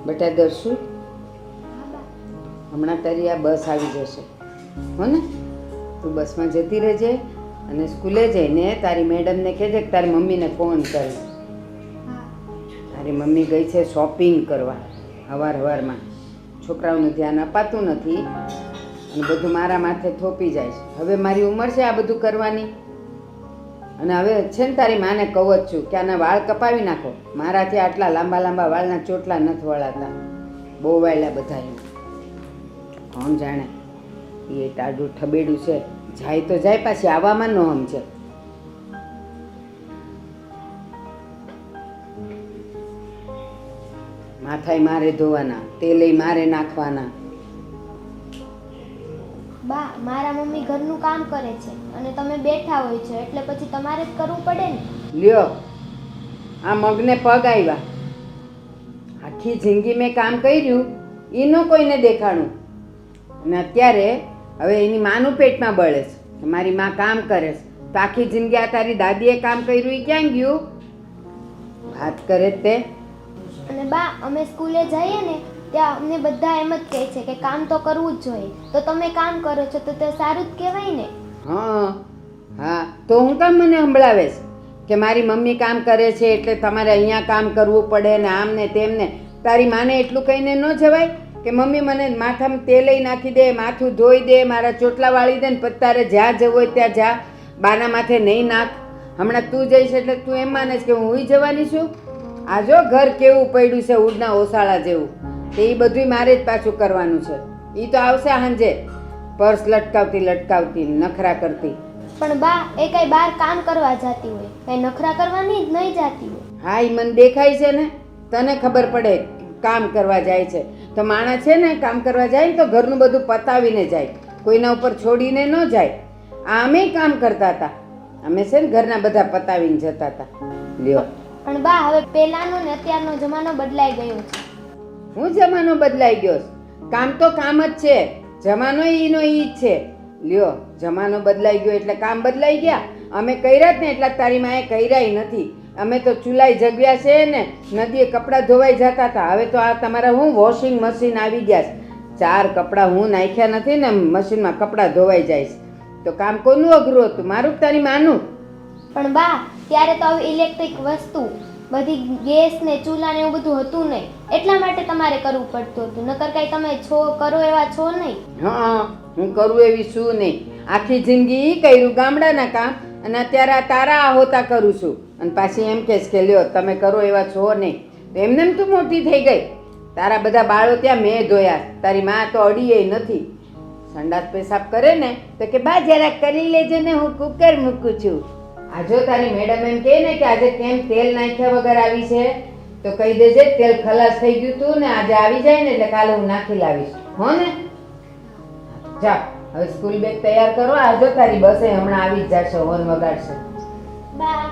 બેટા દર્શુ, હમણાં તારી આ બસ આવી જશે, હો ને? તું બસમાં જતી રહેજે અને સ્કૂલે જઈને તારી મેડમને કહેજે કે તારી મમ્મીને ફોન કરે. તારી મમ્મી ગઈ છે શોપિંગ કરવા હવારમાં. છોકરાઓનું ધ્યાન અપાતું નથી અને બધું મારા માથે થોપી જાય છે. હવે મારી ઉંમર છે આ બધું કરવાની. અને હવે છે ને તારી માને કહું જ છું કે આના વાળ કપાવી નાખો. મારાથી આટલા લાંબા લાંબા વાળના ચોટલા નથી વળાતા, બહુ વાળ્યા બધા. કોણ જાણે એ ટાઢું ઠબેડું છે, જાય તો જાય પાછી આવવામાં ન સમજે. માથાય મારે ધોવાના, તેલય મારે નાખવાના. બા, મારા મમ્મી ઘરનું કામ કરે છે અને તમે બેઠા હોય છો એટલે પછી તમારે જ કરવું પડે ને. લ્યો, આ મગને પગ આવ્યા. આખી જિંદગી મેં કામ કર્યું એનું કોઈને દેખાણું, અને અત્યારે હવે એની માનું પેટમાં બળે છે. મારી માં કામ કરે છે તો આખી જિંદગી આ તારી દાદીએ કામ કર્યું એ ક્યાં ગયું? વાત કરે તે. અને બા, અમે સ્કૂલે જઈએ ને ત્યાં અમને બધા એમ જ કહે છે કે કામ તો કરવું જ જોઈએ. તો તમે કામ કરો છો તો તે સારું જ કહેવાય ને. હા હા, તો હું કામ મને સંભળાવે છે કે મારી મમ્મી કામ કરે છે એટલે તમારે અહીંયા કામ કરવું પડે ને આમ ને તેમ ને? તારી માને એટલું કહીને ન જવાય કે મમ્મી મને માથામાં તેલય નાખી દે, માથું ધોઈ દે, મારા ચોટલા વાળી દે ને પછી તારે જ્યાં જવું હોય ત્યાં જા, બાના માથે નહીં નાખ. હમણાં તું જઈશ એટલે તું એમ માને છે કે હું હુંય જવાની છું? આ જો ઘર કેવું પડ્યું છે ઉડના ઓસાળા જેવું, તે એ બધું મારે જ પાછું કરવાનું છે. એ તો આવશે સાંજે પર્સ લટકાવતી લટકાવતી નખરા કરતી. પણ બા, એ કઈ બહાર કામ કરવા જતી હોય, કઈ નખરા કરવાની જ નહીં જતી હોય. હા, એ મને દેખાય છે ને, તને ખબર પડે કામ કરવા જાય છે તો માણસ છે ને કામ કરવા જાય ને તો ઘરનું બધું પતાવીને જાય, કોઈના ઉપર છોડીને ન જાય. આ અમે કામ કરતા હતા, અમે છે ને ઘરના બધા પતાવીને જતા હતા. લ્યો, પણ બા, હવે પહેલાનો ને અત્યારનો જમાનો બદલાઈ ગયો છે. હું જમાનો બદલાઈ ગયો? કામ તો કામ જ છે, જમાનો ઈનો ઈ જ છે. લ્યો, જમાનો બદલાઈ ગયો એટલે કામ બદલાઈ ગયા? અમે કર્યા જ ને એટલા તારી માએ કર્યાય નથી. અમે તો ચૂલાઈ જગ્યા છે ને નદીએ કપડાં ધોવાઈ જતા હતા. હવે તો આ તમારા હું વોશિંગ મશીન આવી ગયા છે. 4 કપડાં હું નાખ્યા નથી ને મશીનમાં કપડાં ધોવાઈ જાય છે. તો કામ કોનું અઘરું હતું, મારું કે તારી માનું? પણ બા, ત્યારે તો હવે ઇલેક્ટ્રિક વસ્તુ બધી ગેસ ને ચૂલા ને એવું બધું હતું નહીં, એટલા માટે તમારે કરવું પડતું હતું. નકર કઈ તમે કરો એવા છો નહીં. હા, હું કરું એવી શું નહીં. આખી જિંદગી કર્યું ગામડાના કામ અને અત્યારે આ તારા હોતા કરું છું. અને પાછી એમ કહેશ કે લ્યો તમે કરો એવા છો નહીં. તો એમને તું મોટી થઈ ગઈ. તારા બધા બાળો ત્યાં મેં ધોયા, તારી માં તો અડીએ નથી. સંડાસ પેશાબ કરે ને તો કે બા જરા કરી લેજે ને હું કુકર મૂકું છું. આ જો તારી મેડમ એમ કહે ને કે આજે કેમ તેલ નાખ્યા વગર આવી છે તો કહી દેજે તેલ ખલાસ થઈ ગયું તું ને આજે આવી જાય ને એટલે કાલે હું નાખી લાવીશ, હો ને? જા, હવે સ્કૂલ બેગ તૈયાર કરો. આ જો તારી બસે હમણાં આવી જ જશે, હોર્ન વગાડશે. બા,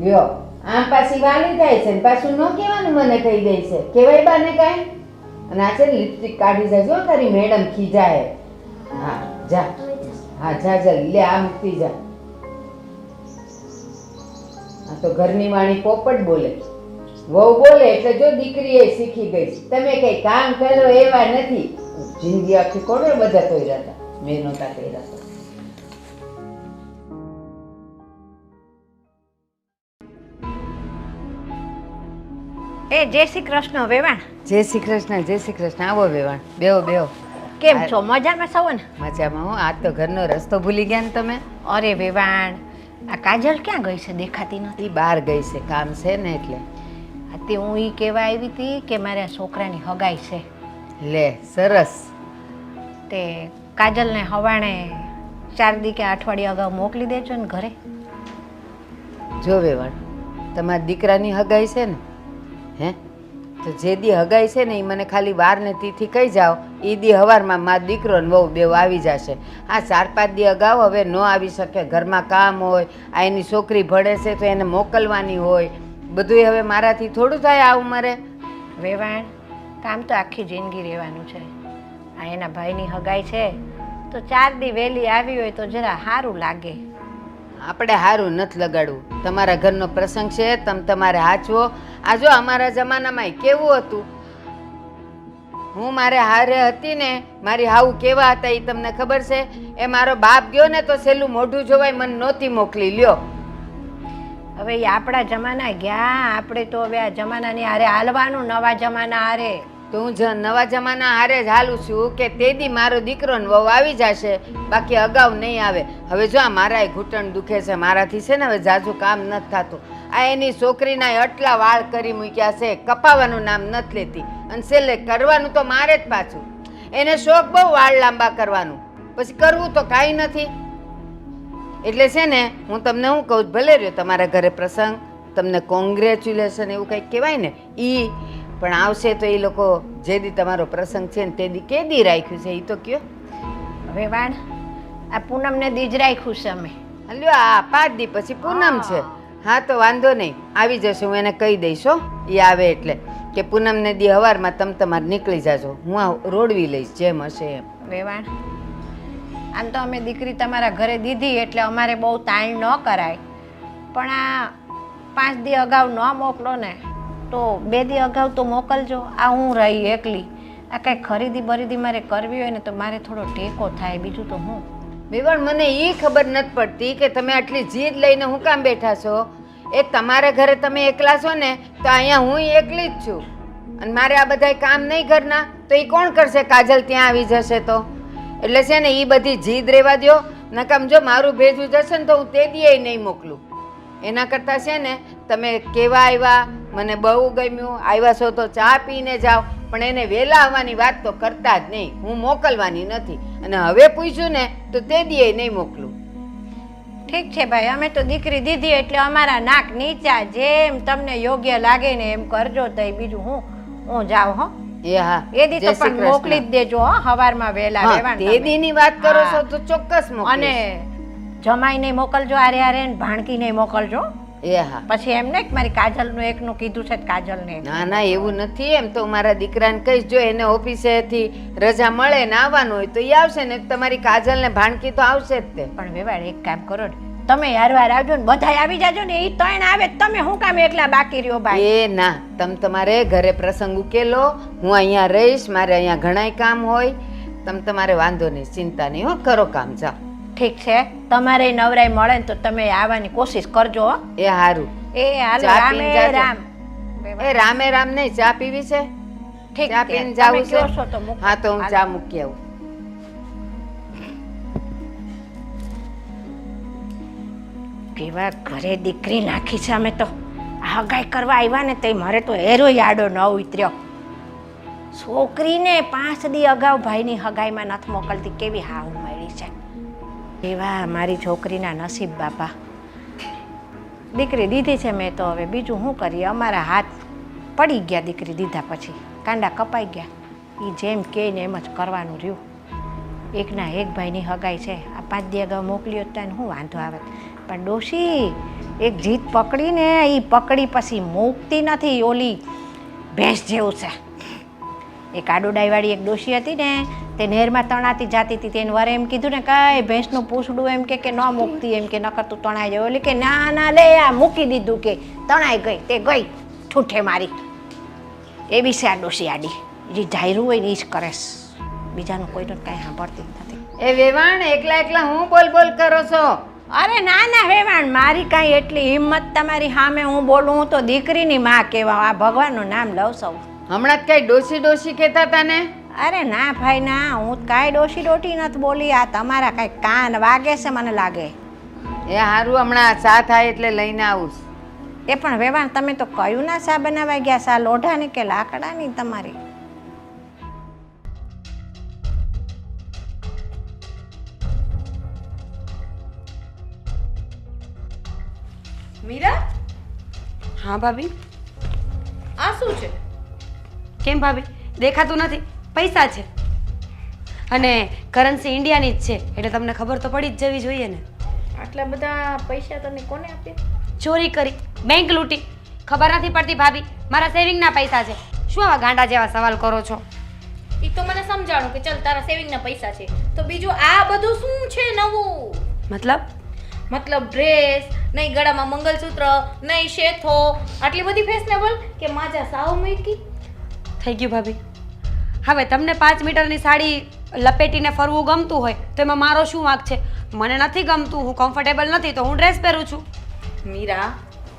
લ્યો, આમ પાછી વાલી જાય છે ને પાછું ન કહેવાનું મને કહી દે છે. કહેવાય બાને કાંઈ? અને આ છે લિપસ્ટિક કાઢી જજો તારી મેડમ ખીજાય. હા જા, હા જા જલ્દી લે, આ મૂકતી જા. આ તો ઘરની વાણી પોપટ બોલે, વહુ બોલે એટલે જો દીકરી એ શીખી ગઈ. તમે કઈ કામ કરો એવા નથી. જિંદગી આખી કોને બધા કર્યા હતા, મેં નહોતા કર્યા હતા. એ જય શ્રી કૃષ્ણ વેવાણ. જય શ્રી કૃષ્ણ, જય શ્રી કૃષ્ણ. આવો વેવાણ, બેહો બેહો. કેમ છો, મજામાં છો ને? મજામાં હો. આજ તો ઘરનો રસ્તો ભૂલી ગયા ને તમે? અરે વેવાણ, આ કાજલ ક્યાં ગઈ છે, દેખાતી નથી. એ બહાર ગઈ છે, કામ છે ને એટલે. તે હું ઈ કહેવા આવી હતી કે મારા છોકરાની હગાઈ છે. લે સરસ. તે કાજલને હવાણે 4 દી કે અઠવાડિયા અગાઉ મોકલી દેજો ને ઘરે. જો વેવાણ, તમારા દીકરાની હગાઈ છે ને, હે તો જે દી હગાઈ છે ને એ મને ખાલી વાર ને તિથિ કહી જાઓ. એ દી હવારમાં મારો દીકરો ને વહુ બેવ આવી જશે. આ 4-5 દી અગાઉ હવે ન આવી શકે, ઘરમાં કામ હોય, આ એની છોકરી ભણે છે તો એને મોકલવાની હોય, બધું હવે મારાથી થોડું થાય આ ઉંમરે. વેવાણ, કામ તો આખી જિંદગી રહેવાનું છે. આ એના ભાઈની હગાઈ છે તો 4 દી વહેલી આવી હોય તો જરા સારું લાગે. આપણે સારું નથી લગાડવું. તમારા ઘરનો પ્રસંગ છે, તમે તમારે હાચવો. આ જો અમારા જમાનામાં કેવું હતું, હું મારે હારે હતી ને, મારી હાવું કેવા હતા એ તમને ખબર છે? એ મારો બાપ ગયો ને તો છેલ્લું મોઢું જોવાય મને નહોતી મોકલી. લ્યો હવે એ આપણા જમાના ગયા, આપણે તો હવે આ જમાનાની હારે હાલવાનું, નવા જમાના હારે. તો હું નવા જમાના હારે જ હાલું છું કે તેદી મારો દીકરો ને વહુ આવી જશે, બાકી અગાઉ નહીં આવે. હવે જો આ મારા ઘૂંટણ દુખે છે, મારાથી છે ને હવે જાજુ કામ નથી થતું. આ એની છોકરીના આટલા વાળ કરી મૂક્યા છે, કપાવાનું નામ નથી લેતી, અને છેલ્લે કરવાનું તો મારે જ પાછું. એને શોખ બહુ વાળ લાંબા કરવાનું, પછી કરવું તો કાંઈ નથી. એટલે છે ને હું તમને શું કહું, ભલે રહ્યો તમારા ઘરે પ્રસંગ, તમને કોંગ્રેચ્યુલેશન એવું કંઈક કહેવાય ને ઈ, પણ આવશે તો એ લોકો જે દી તમારો પ્રસંગ છે ને તે દી કે દી રાખ્યું છે એ તો કયો. હવે વાણ આ પૂનમને દીજ રાખ્યું છે અમે. લ્યો આ 5 દી પછી પૂનમ છે. હા તો વાંધો નહીં, આવી જશે. હું એને કહી દઈશ હો, એ આવે એટલે કે પૂનમને દી હવારમાં તમારે નીકળી જાજો, હું આ રોડવી લઈશ જેમ હશે એમ. વેવાણ આમ તો અમે દીકરી તમારા ઘરે દીધી એટલે અમારે બહુ તાણ ન કરાય, પણ આ 5 દી અગાઉ ન મોકલો ને તો 2 દી અગાઉ તો મોકલજો. આ હું રહી એકલી, આ કંઈ ખરીદી બરીદી મારે કરવી હોય ને તો મારે થોડો ટેકો થાય, બીજું તો હું. વિવણ મને એ ખબર નથી પડતી કે તમે આટલી જીદ લઈને હું કામ બેઠા છો? એ તમારા ઘરે તમે એકલા છો ને, તો અહીંયા હું એકલી જ છું, અને મારે આ બધા કામ નહીં ઘરના, તો એ કોણ કરશે? કાજલ ત્યાં આવી જશે તો. એટલે છે ને એ બધી જીદ રહેવા દો. નકામ જો મારું ભેજું જશે ને તો હું તે દીએ નહીં મોકલું. એના કરતાં છે ને તમે કેવા આવ્યા, મને બહુ ગમ્યું, આવ્યા છો તો ચા પીને જાઓ, પણ એને વહેલા આવવાની વાત તો કરતા જ નહીં. હું મોકલવાની નથી, અને હવે પૂછ્યું ને તો તે દીએ નહીં મોકલું. ઠીક છે ભાઈ, અમે તો દીકરી દીધી એટલે અમારા નાક નીચા, જેમ તમને યોગ્ય લાગે ને એમ કરજો. તો બીજું હું જાઉં હો. એ હા, એ દી તો પણ મોકલી જ દેજો હો, હવારમાં વહેલા રહેવાનું. તે દીની વાત કરો છો તો ચોક્કસ મોકલીશ. અને જમાઈને મોકલજો, આરે આરે ભાણકીને મોકલજો. એ હા, પછી એમ ને મારી કાજલનું એકનું કીધું છે કાજલને. ના ના એવું નથી. એમ તો મારા દીકરાને કહીશ, જો એને ઓફિસેથી રજા મળે ને આવવાનું હોય તો એ આવશે ને. તમારી કાજલ ને ભાણકી તો આવશે જ તે. પણ વેવાડ એક કામ કરો ને, તમે હારવાર આવજો ને, બધા આવી જાજો ને. એ ત્રણ આવે, તમે શું કામ એકલા બાકી રહ્યો ભાઈ? એ ના, તમારે ઘરે પ્રસંગ ઉકેલો, હું અહીંયા રહીશ, મારે અહીંયા ઘણાય કામ હોય. તમારે વાંધો નહીં, ચિંતા નહીં હો, કરો કામ, જાઓ. ઠીક છે, તમારે નવરાઈ મળે ને તો તમે આવવાની કોશિશ કરજો. એ હારું. એ હાલો, રામે રામ. એ રામે રામ નહીં, ચા પીવી છે? ઠીક, ચા પીને જાવું છે? તો હા તો હું ચા મૂકી આવું. કેવા ઘરે દીકરી નાખી છે અમે તો. હગાઈ કરવા આવ્યા ને તે મારે તો હેરો આડો ન ઉતર્યો. છોકરીને 5 દી અગાઉ ભાઈની હગાઈમાં નથી મોકલતી, કેવી હાવ મળી છે. એવા મારી છોકરીના નસીબ બાપા. દીકરી દીધી છે મેં તો, હવે બીજું શું કરીએ? અમારા હાથ પડી ગયા દીકરી દીધા પછી, કાંડા કપાઈ ગયા. એ જેમ કહે ને એમ જ કરવાનું રહ્યું. એકના એક ભાઈની હગાઈ છે, આ 5 દી અગાઉ મોકલ્યો તો શું વાંધો આવે? પણ ડોશી એક જીત પકડીને એ પકડી પછી મૂકતી નથી. ઓલી ભેંસ જેવું છે. એક આડોડાઈવાળી એક ડોશી હતી ને, તે નહેરમાં તણાતી જાતી હતી. તેને વરે એમ કીધું ને કાંઈ ભેંસનું પૂછડું એમ કે ન મૂકતી, એમ કે નકર તું તણાઈ જાય. ઓલી કે ના ના લે, આ મૂકી દીધું, કે તણાઈ ગઈ, તે ગઈ ઠૂઠે મારી. એવી છે આ ડોશી આડી, જે ધાયરું હોય ને એ જ કરે, બીજાનું કોઈનું કાંઈ સાંભળતી નથી. એ વેવાણ, એકલા એકલા હું બોલ કરો છો? અરે ના ના વેવાણ, મારી કાંઈ એટલી હિંમત તમારી સામે હું બોલું? હું તો દીકરીની માં કહેવા, આ ભગવાનનું નામ લઉં સૌ. હમણાં જ કઈ ડોશી કહેતા હતા ને? અરે ના ભાઈ ના, હું કાંઈ ડોશી નથી બોલી. આ તમારા કાંઈ કાન વાગે છે મને લાગે. એ હારું, હમણાં ચા થાય એટલે લઈને આવું. એ પણ વેવાણ, તમે તો કયું ના શા બનાવવા ગયા? શા લોઢાની કે લાકડાની તમારી? મીરા? હા ભાભી. આ શું છે? કેમ ભાભી દેખાતું નથી? પૈસા છે, અને કરન્સી ઇન્ડિયાની જ છે, એટલે તમને ખબર તો પડી જ જવી જોઈએ ને. આટલા બધા પૈસા તને કોને આપ્યા? ચોરી કરી, બેંક લૂંટી. ખબર નથી પડતી ભાભી, મારા સેવિંગના પૈસા છે. શું આવા ગાંડા જેવા સવાલ કરો છો? એ તો મને સમજાણું કે ચલ તારા સેવિંગના પૈસા છે, તો બીજું આ બધું શું છે નવું? મતલબ ડ્રેસ નહીં, ગળામાં મંગલસૂત્ર નહીં, શેથો, આટલી બધી ફેશનેબલ કે માજા સાવ મૂકી. થઈ ગયું ભાભી, હવે તમને 5 મીટરની સાડી લપેટીને ફરવું ગમતું હોય તો એમાં મારો શું વાંક છે? મને નથી ગમતું, હું કમ્ફર્ટેબલ નથી તો હું ડ્રેસ પહેરું છું. મીરા,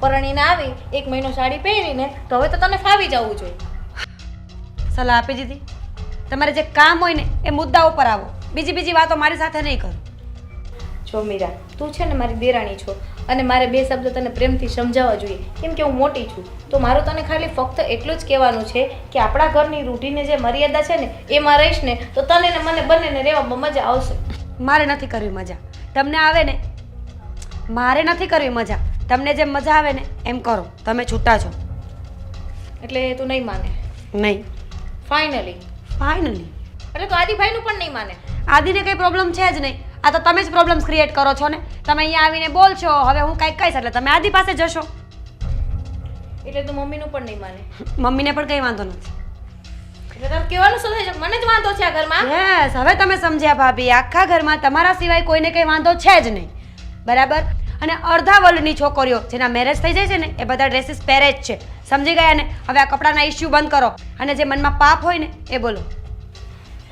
પરણીને આવી 1 મહિનો સાડી પહેરીને તો હવે તો તને ફાવી જવું જોઈએ. સલાહ આપી દીધી. તમારે જે કામ હોય ને એ મુદ્દા ઉપર આવો, બીજી વાતો મારી સાથે નહીં કરો. જો મીરા, તું છે ને મારી દેરાણી છો અને મારે 2 શબ્દ તને પ્રેમથી સમજાવવા જોઈએ, કેમ કે હું મોટી છું. તો મારું તને ખાલી ફક્ત એટલું જ કહેવાનું છે કે આપણા ઘરની રૂઢીને જે મર્યાદા છે ને એમાં રહીશ ને તો તને ને મને બંનેને રહેવામાં મજા આવશે. મારે નથી કરવી મજા, તમને આવે ને. મારે નથી કરવી મજા, તમને જેમ મજા આવે ને એમ કરો. તમે છૂટા છો. એટલે તું નહીં માને? નહીં. ફાઇનલી? ફાઇનલી. એટલે તો આદિભાઈનું પણ નહીં માને? આદિને કંઈ પ્રોબ્લેમ છે જ નહીં. આ તો તમે જ પ્રોબ્લેમ્સ ક્રિએટ કરો છો ને. તમે અહીંયા આવીને બોલ છો, હવે હું કંઈક કહીશ એટલે તમે આદિ પાસે જશો. એટલે તું મમ્મીનું પણ નહીં માને? મમ્મીને પણ કંઈ વાંધો નથી. એટલે તારે કહેવાનું શું થાય છે? મને જ વાંધો છે આ ઘરમાં. યસ, હવે તમે સમજ્યા ભાભી. આખા ઘરમાં તમારા સિવાય કોઈને કંઈ વાંધો છે જ નહીં, બરાબર? અને અડધા વર્લ્ડની છોકરીઓ જેના મેરેજ થઈ જાય છે ને એ બધા ડ્રેસીસ પહેરે જ છે. સમજી ગયા ને? હવે આ કપડાના ઇશ્યુ બંધ કરો અને જે મનમાં પાપ હોય ને એ બોલો.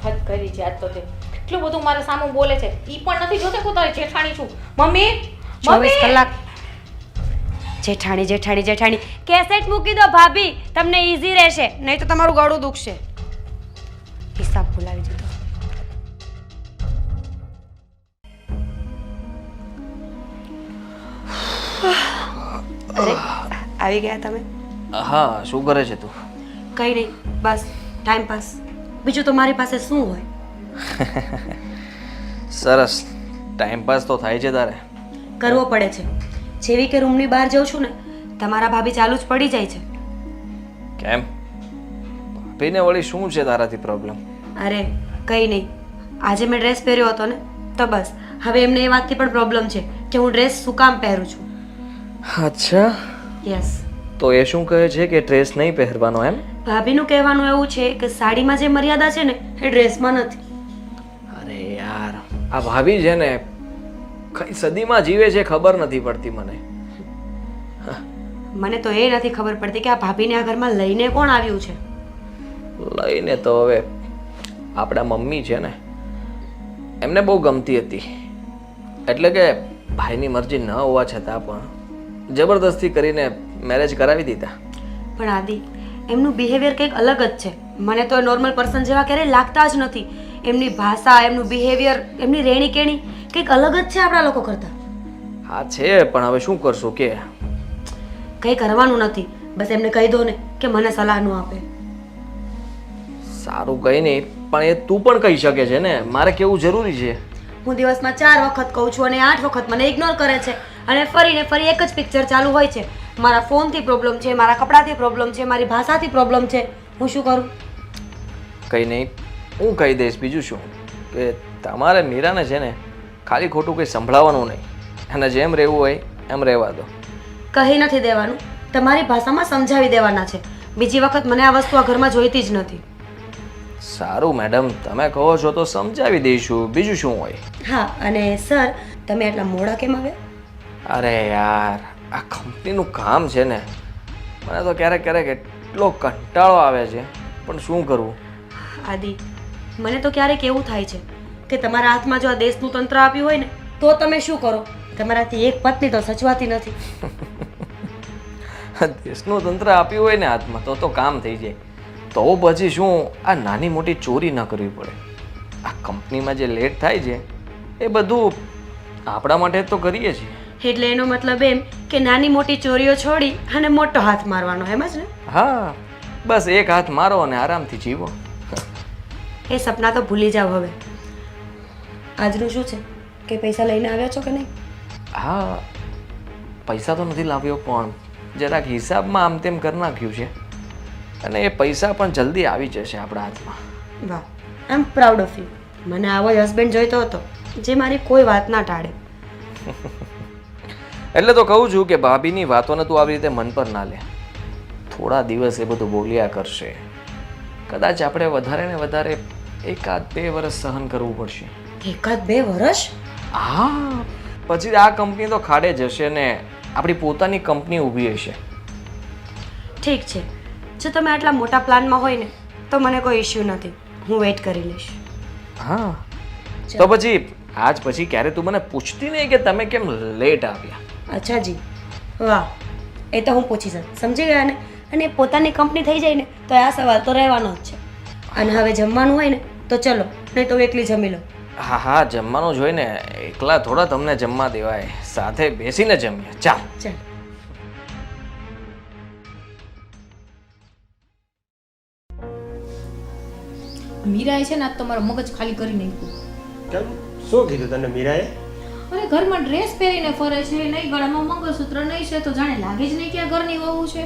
હદ કરી છે આજ તો તે. એટલું બધું મારા સામું બોલે છે. ઈ પણ નથી જોતે કે તારી જેઠાણી છું. મમ્મી, 24 કલાક જેઠાણી જેઠાણી જેઠાણી. કેસેટ મૂકી દો ભાભી, તમને ઈઝી રહેશે, નહીં તો તમારું ગળું દુખશે. હિસાબ ભૂલાવી દીધો. અરે આવી ગયા તમે? હા, શું કરે છે તું? કંઈ નહીં, બસ ટાઈમ પાસ. બીજું તો મારી પાસે શું હોય? સરસ, ટાઈમ પાસ તો થાય છે તારે. કરવો પડે છે. જેવી કે રૂમની બહાર જઉં છું ને તમારા ભાભી ચાલુ જ પડી જાય છે. કેમ? ભાભીને વળી શું છે તારાથી પ્રોબ્લેમ? અરે કંઈ નહીં, આજે મેં ડ્રેસ પહેર્યો હતો ને તો બસ હવે એમને એ વાતથી પણ પ્રોબ્લેમ છે કે હું ડ્રેસ શું કામ પહેરું છું. અચ્છા, યસ. તો એ શું કહે છે કે ડ્રેસ નહીં પહેરવાનો એમ? ભાભીનું કહેવાનું એવું છે કે સાડીમાં જે મર્યાદા છે ને એ ડ્રેસમાં નથી. અરે યાર, આ ભાભી છે ને કઈ સદીમાં જીવે છે ખબર નથી પડતી મને. મને તો એ નથી ખબર પડતી કે આ ભાભીને આ ઘરમાં લઈને કોણ આવ્યું છે. લઈને તો હવે આપણા મમ્મી છે ને એમને બહુ ગમતી હતી, એટલે કે ભાઈની મરજી ન હોવા છતાં પણ જબરદસ્તી કરીને મેરેજ કરાવી દીધા. પણ આદિ, એમનું બિહેવિયર કંઈક અલગ જ છે. મને તો નોર્મલ પર્સન જેવા ક્યારેય લાગતા જ નથી. એમની ભાષા, એમનું બિહેવિયર, એમની રહેણી કેણી કંઈક અલગ જ છે આપણા લોકો કરતાં. હા છે, પણ હવે શું કરશું કે કંઈ કરવાનું નથી. બસ એમને કહી દો ને કે મને સલાહ ન આપે. સારું, કંઈ નહીં, પણ એ તું પણ કહી શકે છે ને, મારે કેવું જરૂરી છે? હું દિવસમાં 4 વખત કહું છું અને 8 વખત મને ઇગ્નોર કરે છે અને ફરીને ફરી એક જ પિક્ચર ચાલુ હોય છે. મારા ફોનથી પ્રોબ્લેમ છે, મારા કપડાથી પ્રોબ્લેમ છે, મારી ભાષાથી પ્રોબ્લેમ છે. હું શું કરું? કંઈ નહીં, હું કહી દઈશ. બીજું શું કે તમારે મીરાને છે ને ખાલી ખોટું કંઈ સંભળાવવાનું નહીં, અને જેમ રહેવું હોય એમ રહેવા દો. કહી નથી દેવાનું, તમારી ભાષામાં સમજાવી દેવાના છે. બીજી વખત મને આ વસ્તુ આ ઘરમાં જોઈતી જ નથી. સારું મેડમ, તમે કહો છો તો સમજાવી દઈશું, બીજું શું હોય. હા, અને સર, તમે આટલા મોડા કેમ આવ્યા? અરે યાર, આ કંપનીનું કામ છે ને, મને તો ક્યારેક ક્યારેક એટલો કંટાળો આવે છે, પણ શું કરવું. આદિ, મને તો ક્યારેક એવું થાય છે કે તમારા હાથમાં જો આ દેશનું તંત્ર આપ્યું હોય ને તો તમે શું કરો? તમારાથી એક પત્ની તો સચવાતી નથી. દેશનું તંત્ર આપ્યું હોય ને હાથમાં તો કામ થઈ જાય. તો પછી શું આ નાની મોટી ચોરી ન કરવી પડે? આ કંપનીમાં જે લેટ થાય છે એ બધું આપણા માટે જ તો કરીએ છીએ. એટલે એનો મતલબ એમ કે નાની મોટી ચોરીઓ છોડી અને મોટો હાથ મારવાનો, એમ જ ને? હા, બસ એક હાથ મારો અને આરામથી જીવો. એ સપના તો ભૂલી જાવ હવે. આજનું શું છે કે પૈસા લઈને આવ્યા છો કે નહીં? હા, પૈસા તો નથી લાવ્યો, પણ જરાક હિસાબમાં આમ તેમ કરી નાખ્યું છે, અને એ પૈસા પણ જલ્દી આવી જશે આપણા હાથમાં. વાહ, આઈ એમ પ્રાઉડ ઓફ યુ. મને આવો જ હસબન્ડ જોઈતો હતો જે મારી કોઈ વાત ના ટાળે. એટલે તો કહું છું કે ભાભીની વાતોને તું આવી રીતે મન પર ના લે. થોડા દિવસ એ બધું બોલ્યા કરશે. કદાચ આપણે વધારે ને વધારે 1-2 વર્ષ સહન કરવું પડશે. 1-2 વર્ષ? હા, પછી આ કંપની તો ખાડે જશે ને આપણી પોતાની કંપની ઊભી હશે. ઠીક છે, જો તમે આટલા મોટા પ્લાનમાં હોય ને તો મને કોઈ ઇશ્યુ નથી. હું વેઇટ કરી લઈશ. હા તો પછી આજ પછી ક્યારે તું મને પૂછતી નહીં કે તમે કેમ લેટ આવ્યા? અચ્છા જી, વાહ, એ તો હું પૂછીશ જ. સમજી ગયા ને? અને પોતાની કંપની થઈ જાય ને તો આ સવાલ તો રહેવાનો જ છે. અને હવે જમવાનું હોય ને તો ચલો, નહીં તો એકલી જમી લો. હા હા જમવાનું જોઈને એકલા થોડા તમને જમવા દેવાય, સાથે બેસીને જમીએ. ચાલ. ચાલ. મીરાએ છે ને આજ તમારો મગજ ખાલી કરી નાખ્યું. કેમ? શું કીધું તને મીરાએ? અને ઘરમાં ડ્રેસ પહેરીને ફરે છે, નહીં ગળામાં મંગળસૂત્ર નહીં છે, તો જાણે લાગે જ નહીં કે આ ઘરની વહુ છે.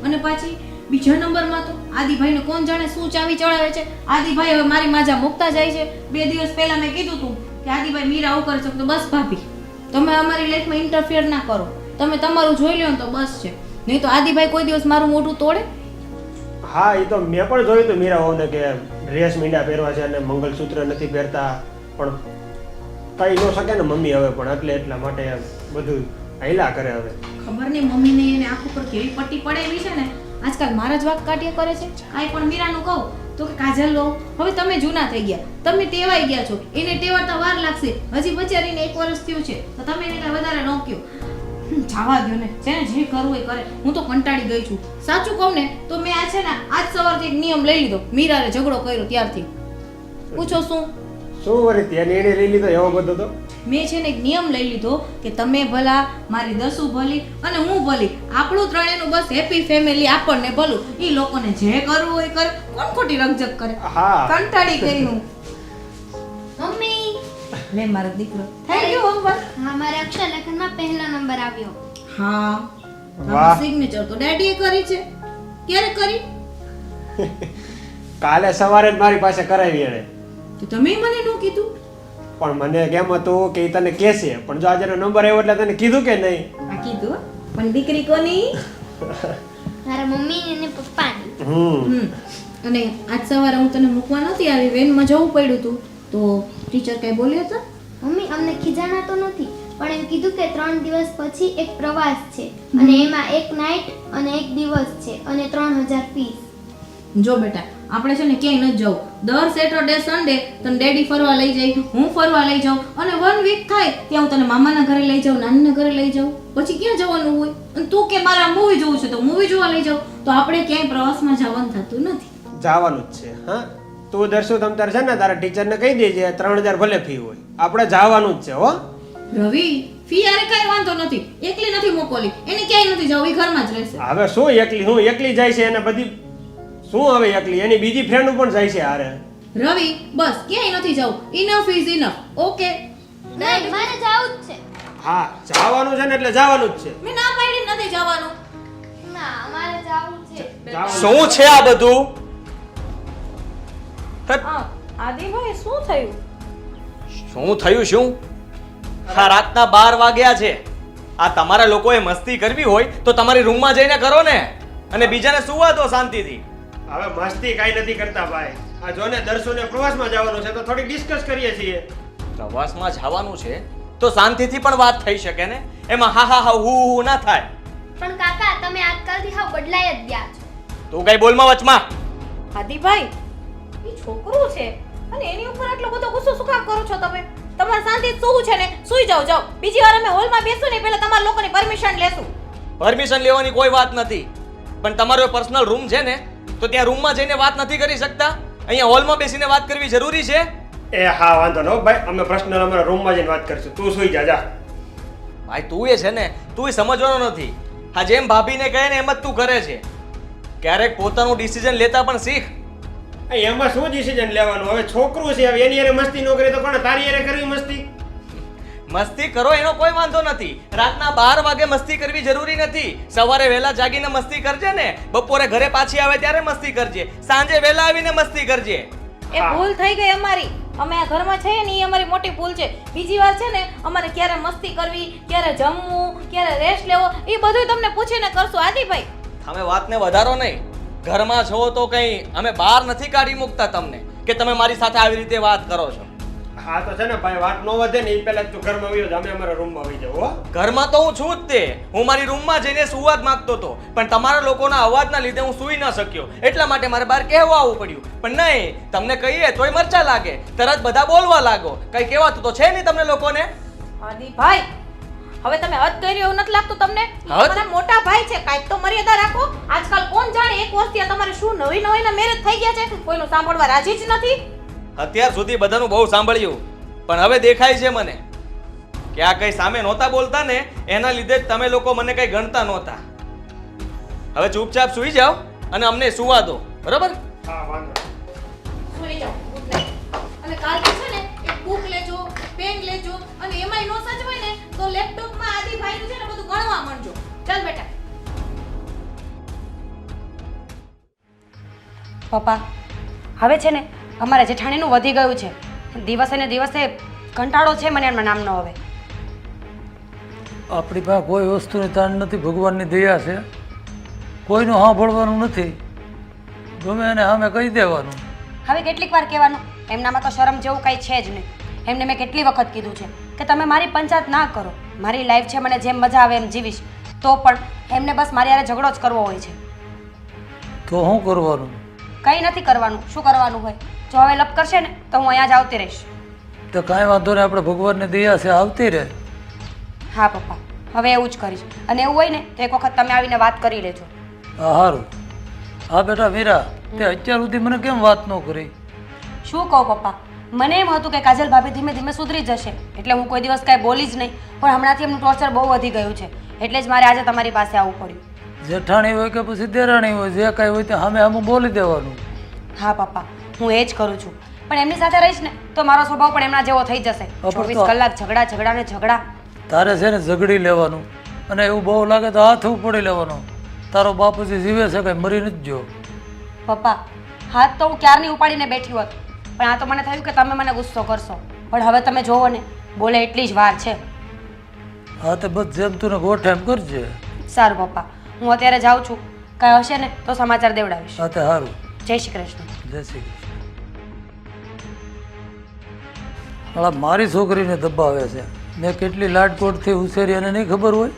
અને પાછી બીજા નંબરમાં તો આદિભાઈને કોણ જાણે શું ચાવી ચડાવે છે. આદિભાઈ હવે મારી માજા મૂકતા જાય છે. 2 દિવસ પહેલા મેં કીધું તું કે આદિભાઈ મીરા આવું કરે છે, તો બસ ભાભી તમે અમારી લાઈફમાં ઇન્ટરફિયર ના કરો, તમે તમારું જોઈ લો ને તો બસ છે. નહીં તો આદિભાઈ કોઈ દિવસ મારું મોઢું તોડે. હા એ તો મેં પણ જોયું હતું મીરા વહુને કે ડ્રેસ મીંડા પહેરવા છે અને મંગળસૂત્ર નથી પહેરતા, પણ કઈ ન શકે ને મમ્મી હવે પણ એટલે એટલા માટે બધું હાલ્યા કરે હવે. ખબર નહીં મમ્મીને એને આંખ ઉપર કેવી પટ્ટી પડેલી છે ને, આજકાલ મારા જ વાત કાઢ્યા કરે છે. કાંઈ પણ મીરાનું કહું તો કે કાજલ લો, હવે તમે જૂના થઈ ગયા, તમે ટેવાઈ ગયા છો, એને ટેવાતા વાર લાગશે. હજી બચારીને 1 વર્ષ થયું છે તો તમે એને કાંઈ વધારે ન કહો. જવા દો ને, જેને જે કરવું એ કરે. હું તો કંટાળી ગઈ છું. સાચું કહું ને તો મેં આ છે ને આજ સવારથી એક નિયમ લઈ લીધો. મીરાને ઝઘડો કર્યો ત્યારથી. પૂછો શું? શું વળી ત્યાં નિર્ણય લઈ લીધો એવો બધો તો? મેં છે ને એક નિયમ લઈ લીધો કે તમે ભલા, મારી દસુ ભલી અને હું ભલી, આપણું ત્રણેયનું બસ હેપી ફેમિલી, આપણને ભલું. એ લોકોને જે કરવું હોય કરે, કોણ ખોટી રકઝક કરે. હા કંટાળી ગઈ હું. મમ્મી, લે મારો દીકરો થઈ ગયો હોમવર્ક. હા, મારા અક્ષરલેખનમાં પહેલો નંબર આવ્યો. હા, વાહ. સિગ્નેચર તો ડેડીએ કરી છે. ક્યારે કરી? કાલે સવારે જ મારી પાસે કરાવી એણે. તો તમે મને ન કીધું. પણ મને કેમ હતું કે ઈ તને કહેશે, પણ જો આજે નંબર આવ્યો એટલે તને કીધું કે નહીં? આ કીધું હો. પણ દીકરી કોની? મારા મમ્મી અને પપ્પાની. અને આજ સવારે હું તને મૂકવા નહોતી આવી, વેનમાં જવું પડ્યું હતું, તો ટીચર કઈ બોલ્યા હતા? મમ્મી અમને ખીજાણા તો નથી, પણ એમ કીધું કે 3 દિવસ પછી એક પ્રવાસ છે અને એમાં 1 નાઈટ અને 1 દિવસ છે અને 3000 ફીસ. જો બેટા, આપણે છે ને ક્યાંય નથી જવું. દર સેટરડે સન્ડે તને ડેડી ફરવા લઈ જાય, હું ફરવા લઈ જાઉં, અને 1 વીક થાય ત્યાં હું તને મામાના ઘરે લઈ જાઉં, નાનીના ઘરે લઈ જાઉં. પછી ક્યાં જવાનું હોય? અને તું કે મારે આ મૂવી જોવું છે તો મૂવી જોવા લઈ જાઉં. તો આપણે ક્યાંય પ્રવાસમાં જવાનું થતું નથી. જવાનું જ છે. હા તું દર્શુ તમ તારે છે ને તારા ટીચરને કહી દેજે 3000 ભલે ફી હોય, આપણે જવાનું જ છે. હો રવિ, ફી યારે કઈ વાંધો નથી, એકલી નથી મોકલી, એને ક્યાંય નથી જવું, એ ઘરમાં જ રહેશે. હવે શું એકલી, હું એકલી જાય છે એને બધી શું હવે એકલી, એની બીજી ફ્રેન્ડ પણ જાય છે હારે. રવિ બસ ક્યાંય નથી જવું. Enough is enough. ઓકે? નહીં, મારે જવું જ છે. હા જવાનું છે ને એટલે જવાનું જ છે. મેં ના પાડી નથી જવાનું. ના, મારે જવું છે. જવાનું. શું છે આ બધું? આદિભાઈ શું થયું? શું થયું શું? આ રાતના 12 વાગ્યા છે. આ તમારા લોકોએ મસ્તી કરવી હોય તો તમારી રૂમમાં જઈને કરો ને, અને બીજાને સુવા દો શાંતિથી. હવે મસ્તી કાઈ નથી કરતા ભાઈ. આ જો ને દર્શુને પ્રવાસમાં જવાનું છે તો થોડી ડિસ્કસ કરીએ છીએ. પ્રવાસમાં જવાનું છે તો શાંતિથી પણ વાત થઈ શકે ને, એમાં હા હા હા હું ના થાય. પણ કાકા, તમે આજકાલથી હાવ બદલાઈ જ ગયા છો. તું કઈ બોલમાં વચમાં. આદિભાઈ, એ છોકરું છે અને એની ઉપર આટલો બધો ગુસ્સો શું કામ કરો છો તમે? તમારે શાંતિ શું છે ને સુઈ જાઓ. જાઓ, બીજી વાર અમે હોલમાં બેસું ને પહેલા તમારા લોકોની પરમિશન લેશું. પરમિશન લેવાની કોઈ વાત નથી, પણ તમારો પર્સનલ રૂમ છે ને, તો ત્યાં રૂમમાં જઈને વાત નથી કરી શકતા? અહીંયા હોલમાં બેસીને વાત કરવી જરૂરી છે? એ હા વાંધો ન ભાઈ, અમે પર્સનલ અમારા રૂમમાં જઈને વાત કરશું. તું સુઈ જા. જા ભાઈ તું એ છે ને, તું સમજવાનો નથી. હા જેમ ભાભીને કહે ને એમ જ તું કરે છે. ક્યારેક પોતાનું ડિસિઝન લેતા પણ શીખ. એમાં શું ડિસિઝન લેવાનું? હવે છોકરું છે, હવે એની હારે મસ્તી ન કરે તો કોણ તારી હારે કરવી મસ્તી? મસ્તી કરો એનો કોઈ વાંધો નથી. રાતના 12 વાગે મસ્તી કરવી જરૂરી નથી. સવારે વહેલા જાગીને મસ્તી કરજે ને, બપોરે ઘરે પાછી આવે ત્યારે મસ્તી કરજે, સાંજે વહેલા આવીને મસ્તી કરજે. એ ભૂલ થઈ ગઈ અમારી. અમે આ ઘરમાં છીએ ને એ અમારી મોટી ભૂલ છે. બીજી વાર છે ને અમારે ક્યારે મસ્તી કરવી, ક્યારે જમવું, ક્યારે રેસ્ટ લેવો, એ બધું તમને પૂછીને કરશું. આદિભાઈ, તમે વાતને વધારો નહીં. ઘરમાં છો તો કંઈ અમે બહાર નથી કાઢી મૂકતા તમને કે તમે મારી સાથે આવી રીતે વાત કરો છો. હા તો છે ને ભાઈ વાત ન વધે ને એ પહેલા તું ઘરમાં આવી જાવ, અમે અમારા રૂમમાં આવી જાવ હો. ઘરમાં તો હું છું જ તે. હું મારી રૂમમાં જઈને સુવા જ માંગતો હતો, પણ તમારા લોકોના અવાજના લીધે હું સૂઈ ન શક્યો. એટલા માટે મારે બહાર કહેવા આવવું પડ્યું. પણ નહીં, તમને કહીએ તોય મરચા લાગે, તરત બધા બોલવા લાગો. કઈ કહેવાતું તો છે નહીં તમને લોકોને. આદિભાઈ, હવે તમે હદ કરી એવું નથી લાગતું તમને? તમારા મોટા ભાઈ છે, કાંઈક તો મર્યાદા રાખો. આજકાલ કોણ જાણે એક વર્ષથી આ તમારે શું નવી નવીના મેરેજ થઈ ગયા છે, કોઈનું સાંભળવા રાજી જ નથી. અત્યાર સુધી બધાનું બહુ સાંભળ્યું, પણ હવે દેખાય છે મને કે આ કઈ સામે નહોતા બોલતા ને એના લીધે જ તમે લોકો મને કઈ ગણતા નહોતા. હવે ચૂપચાપ સૂઈ જાઓ અને અમને સુવા દો, બરાબર? હા વાંધો. સુઈ જાઓ. Good night. અને કાલથી છે ને એક બુક લેજો, પેન લેજો, અને એમાંય નો સચવાય ને તો લેપટોપમાં આદિભાઈનું છે ને બધું ગણવા માંડજો. ચાલ બેટા. પપ્પા, હવે છે ને અમારા જેઠાણીનું વધી ગયું છે. દિવસે ને દિવસે કંટાળો છે મને એમના નામનો. હવે આપણી પાસે કોઈ વસ્તુની તાણ નથી, ભગવાનની દયા છે. કોઈનું સાંભળવાનું નથી, ગમે એને સામે કહી દેવાનું. હવે કેટલીક વાર કહેવાનું, એમનામાં તો શરમ જેવું કંઈ છે જ નહીં. એમને મેં કેટલી વખત કીધું છે કે તમે મારી પંચાયત ના કરો, મારી લાઈફ છે, મને જેમ મજા આવે એમ જીવીશ. તો પણ એમને બસ મારી હારે ઝઘડો જ કરવો હોય છે. તો શું કરવાનું? કંઈ નથી કરવાનું. શું કરવાનું હોય? જો હવે લપ કરશે ને તો હું અહીંયા જ આવતી રહીશ. તો કાંઈ વાંધો નહીં, આપણે ભગવાનની દયા છે, આવતી રહે. હા પપ્પા, હવે એવું જ કરીશ. અને એવું હોય ને તો એક વખત તમે આવીને વાત કરી લેજો. હા સારું. હા બેટા મીરા, તે અત્યાર સુધી મને કેમ વાત ન કરી? શું કહું પપ્પા, મને એમ હતું કે કાજલ ભાભી ધીમે ધીમે સુધરી જશે, એટલે હું કોઈ દિવસ કાંઈ બોલી જ નહીં. પણ હમણાંથી એમનું ટોર્ચર બહુ વધી ગયું છે, એટલે જ મારે આજે તમારી પાસે આવવું પડ્યું. જેઠાણી હોય કે પછી દેરાણી હોય, જે કાંઈ હોય તે સામે સામું બોલી દેવાનું. હા પપ્પા, હું એ જ કરું છું. પણ એમની સાથે રહીશ ને તો મારો સ્વભાવ પણ એમના જેવો થઈ જશે. 24 કલાક ઝઘડા ઝઘડા ને ઝઘડા. તારે છે ને ઝઘડી લેવાનું, અને એવું બહુ લાગે તો હાથ ઉપાડી લેવાનો. તારો બાપુજી જીવે છે, કંઈ મરી નથી જો. પપ્પા, હાથ તો હું ક્યારની ઉપાડીને બેઠી હોત, પણ આ તો મને થયું કે તમે મને ગુસ્સો કરશો. પણ હવે તમે જોવો ને, બોલે એટલી જ વાર છે. હા તો બસ જેમ તું ગોઠે એમ કરજે. સારું પપ્પા, હું અત્યારે જાઉં છું. કાંઈ હશે ને તો સમાચાર દેવડાવીશ. હા તો સારું. જય શ્રી કૃષ્ણ. જય શ્રી કૃષ્ણ. હળા મારી છોકરીને દબાવે છે. મેં કેટલી લાડકોટથી ઉછેરી એને નહીં ખબર હોય.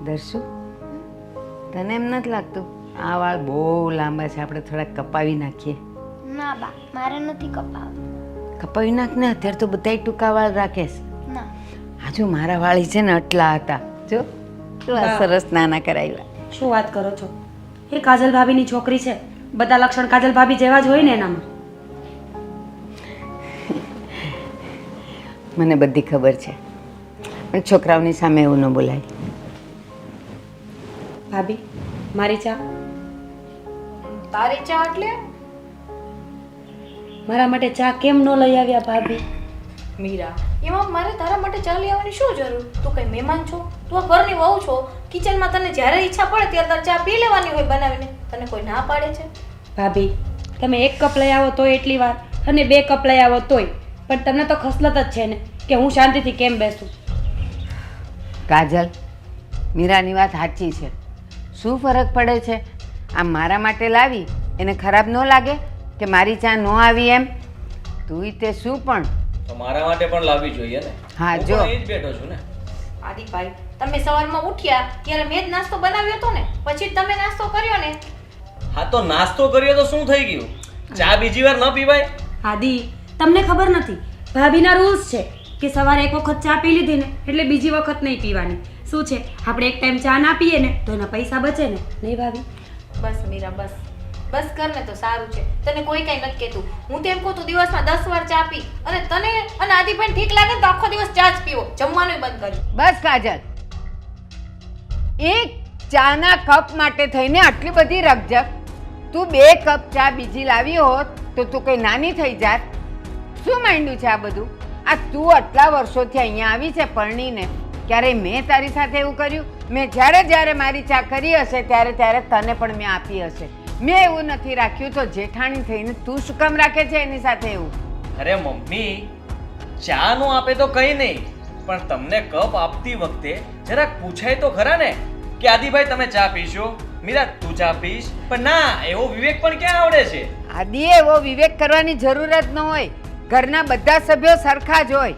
દર્શુ, તને એમ નથી લાગતું આ વાળ બહુ લાંબા છે, આપણે થોડાક કપાવી નાખીએ? ના બા, મારે નથી કપાવ. કપાવી નાખ ને, અત્યારે તો બધાય ટૂંકા વાળ રાખે છે. ના. હજુ મારા વાળી છે ને આટલા હતા, જો કેવા સરસ નાના કરાવ્યા. શું વાત કરો છો? એ કાજલ ભાભીની છોકરી છે, બધા લક્ષણ કાજલ ભાભી જેવા જ હોય ને એનામાં. મને બધી ખબર છે, પણ છોકરાઓની સામે એવું ન બોલાય. ભાભી, મારી ચા. તારી ચા એટલે? મારા માટે ચા કેમ ન લઈ આવ્યા ભાભી? મીરા, એમાં મારે તારા માટે ચા લઈ આવવાની શું જરૂર? તું કઈ મહેમાન છો? તું આ ઘરની વહુ છો. કિચનમાં તને જ્યારે ઈચ્છા પડે ત્યારે તારે ચા પી લેવાની હોય બનાવીને. તને કોઈ ના પાડે છે? ભાભી, તમે 1 કપ લઈ આવો તોય એટલી વાર, અને 2 કપ લઈ આવો તોય. પણ તમને તો ખસલત જ છે ને કે હું શાંતિથી કેમ બેસું. કાજલ, મીરાની વાત સાચી છે. શું ફરક પડે છે? આમ મારા માટે લાવી એને ખરાબ ન લાગે કે મારી ચા ન આવી એમ? તું તે શું પણ તો મારા માટે પણ લાવવી જોઈએ ને. હા, હું જો. પણ અહીં જ બેઠો છું ને. આદિભાઈ, તમે સવારમાં ઉઠ્યા ત્યારે મેં જ નાસ્તો બનાવ્યો હતો ને, પછી જ તમે નાસ્તો કર્યો ને. હા તો નાસ્તો કર્યો તો શું થઈ ગયું? ચા બીજી વાર ન પીવાય? આદિ, તમને ખબર નથી, ભાભીના રૂલ્સ છે કે સવારે 1 વખત ચા પી લીધી ને એટલે બીજી વખત નહીં પીવાની. શું છે, આપણે એક ટાઈમ ચા ના પીએ ને તો એના પૈસા બચે ને, નહીં ભાભી? બસ મીરા, બસ બસ કર ને તો સારું છે. તને કોઈ કઈ નથી કહેતું. હું તો એમ કહું તું દિવસમાં 10 વાર ચા પી, અને તને અને આદિભાઈ ઠીક લાગે ને તો આખો દિવસ ચા જ પીવો, જમવાનું બંધ કર્યું. બસ કાજલ, એક ચાના કપ માટે થઈને આટલી બધી રકઝક. તું 2 કપ ચા બીજી લાવી હોત તો તું કઈ નાની થઈ જાત. શું માંડ્યું છે આ બધું? આ તું આટલા વર્ષોથી અહીંયા આવી છે પરણીને, ક્યારે મેં તારી સાથે એવું કર્યું? મેં જ્યારે મારી ચા કરી હશે ત્યારે તને પણ મેં આપી હશે. મેં એવું નથી રાખ્યું, તો જેઠાણી થઈને તું શું કામ રાખે છે એની સાથે એવું? અરે મમ્મી, ચા નો આપે તો કઈ નહીં, પણ તમને કપ આપતી વખતે જરાક પૂછાય તો ખરા ને કે આદિભાઈ તમે ચા પીશો? મીરા તું ચા પીશ? પણ ના, એવો વિવેક પણ ક્યાં આવડે છે? આદિ એવો વિવેક કરવાની જરૂર જ ન હોય. ઘરના બધા સભ્યો સરખા જ હોય,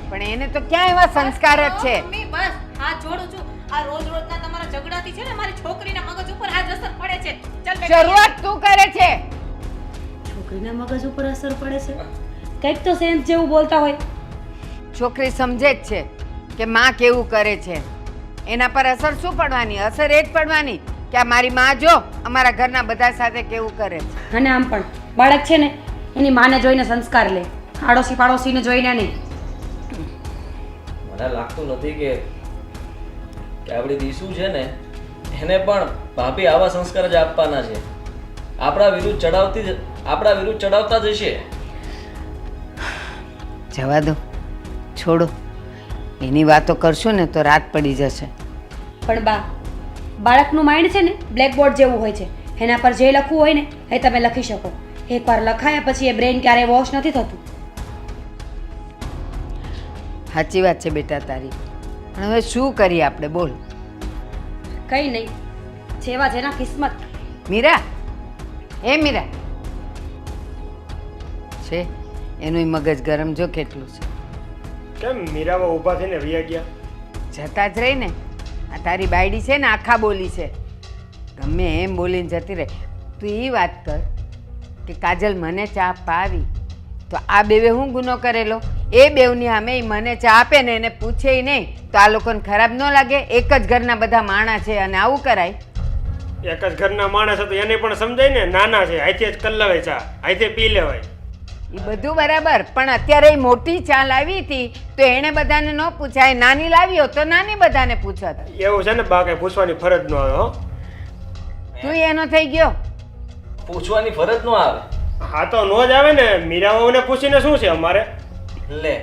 પણ એને તો ક્યાં એવા સંસ્કાર જ છે. મમ્મી બસ હાથ જોડું છું. આ રોજ રોજના તમારા ઝઘડાથી છે ને મારી છોકરીના મગજ ઉપર આજ અસર પડે છે. ચાલ બેટા. શરૂઆત તું કરે છે. છોકરીના મગજ ઉપર અસર પડે છે? કંઈક તો સેન્સ જેવું બોલતા હોય. છોકરી સમજે જ છે કે માં કેવું કરે છે. એના પર અસર શું પડવાની? અસર એ જ પડવાની કે આ મારી માં જો અમારા ઘરના બધા સાથે કેવું કરે છે. અને આમ પણ બાળક છે ને એની માને જોઈને સંસ્કાર લે, આડોશી પાડોશીને જોઈને નહીં. મને લાગતું નથી કે આપણી દીસુ છે ને એને પણ ભાભી આવા સંસ્કાર જ આપવાના છે. આપણા વિરુદ્ધ ચડાવતા જ હશે. જવા દો, છોડો. એની વાતો કરશું ને તો રાત પડી જશે. પણ બા, બાળકનું માઇન્ડ છે ને બ્લેકબોર્ડ જેવું હોય છે. એના પર જે લખવું હોય ને એ તમે લખી શકો. એકવાર લખાયા પછી એ બ્રેઇન ક્યારેય વોશ નથી થતું. સાચી વાત છે બેટા તારી, પણ હવે શું કરીએ આપણે? બોલ. કંઈ નહીં, જેવા જેના કિસ્મત. મીરા, એ મીરા છે, એનું મગજ ગરમ જો કેટલું છે. કેમ મીરાબા ઊભા થઈને વયા ગયા? જતા જ રહી ને. આ તારી બાયડી છે ને આખા બોલી છે, ગમે એમ બોલીને જતી રહે. તું એ વાત કર કે કાજલ મને ચા આપવા આવી તો આ બેવે હું ગુનો કરેલો? એ બેવની સામે ઈ મને ચા આપે ને એને પૂછે નહીં તો આ લોકોને ખરાબ ન લાગે? એક જ ઘરના બધા માણસ છે અને આવું કરાય? એક જ ઘરના માણસ હતો એને પણ સમજાય ને, નાના છે અહીંથી જ કરી લેવાય ચા, અહીંથી પી લેવાય. એ બધું બરાબર, પણ અત્યારે એ મોટી ચા લાવી હતી તો એણે બધાને ન પૂછાય. નાની લાવી હોત તો નાની બધાને પૂછત. એવું છે ને બા, કઈ પૂછવાની ફરજ ન આવે. હો, તું એનો થઈ ગયો. પૂછવાની ફરજ ન આવે. હા તો નો જ આવે ને. મીરાબાને પૂછીને શું છે અમારે? લે,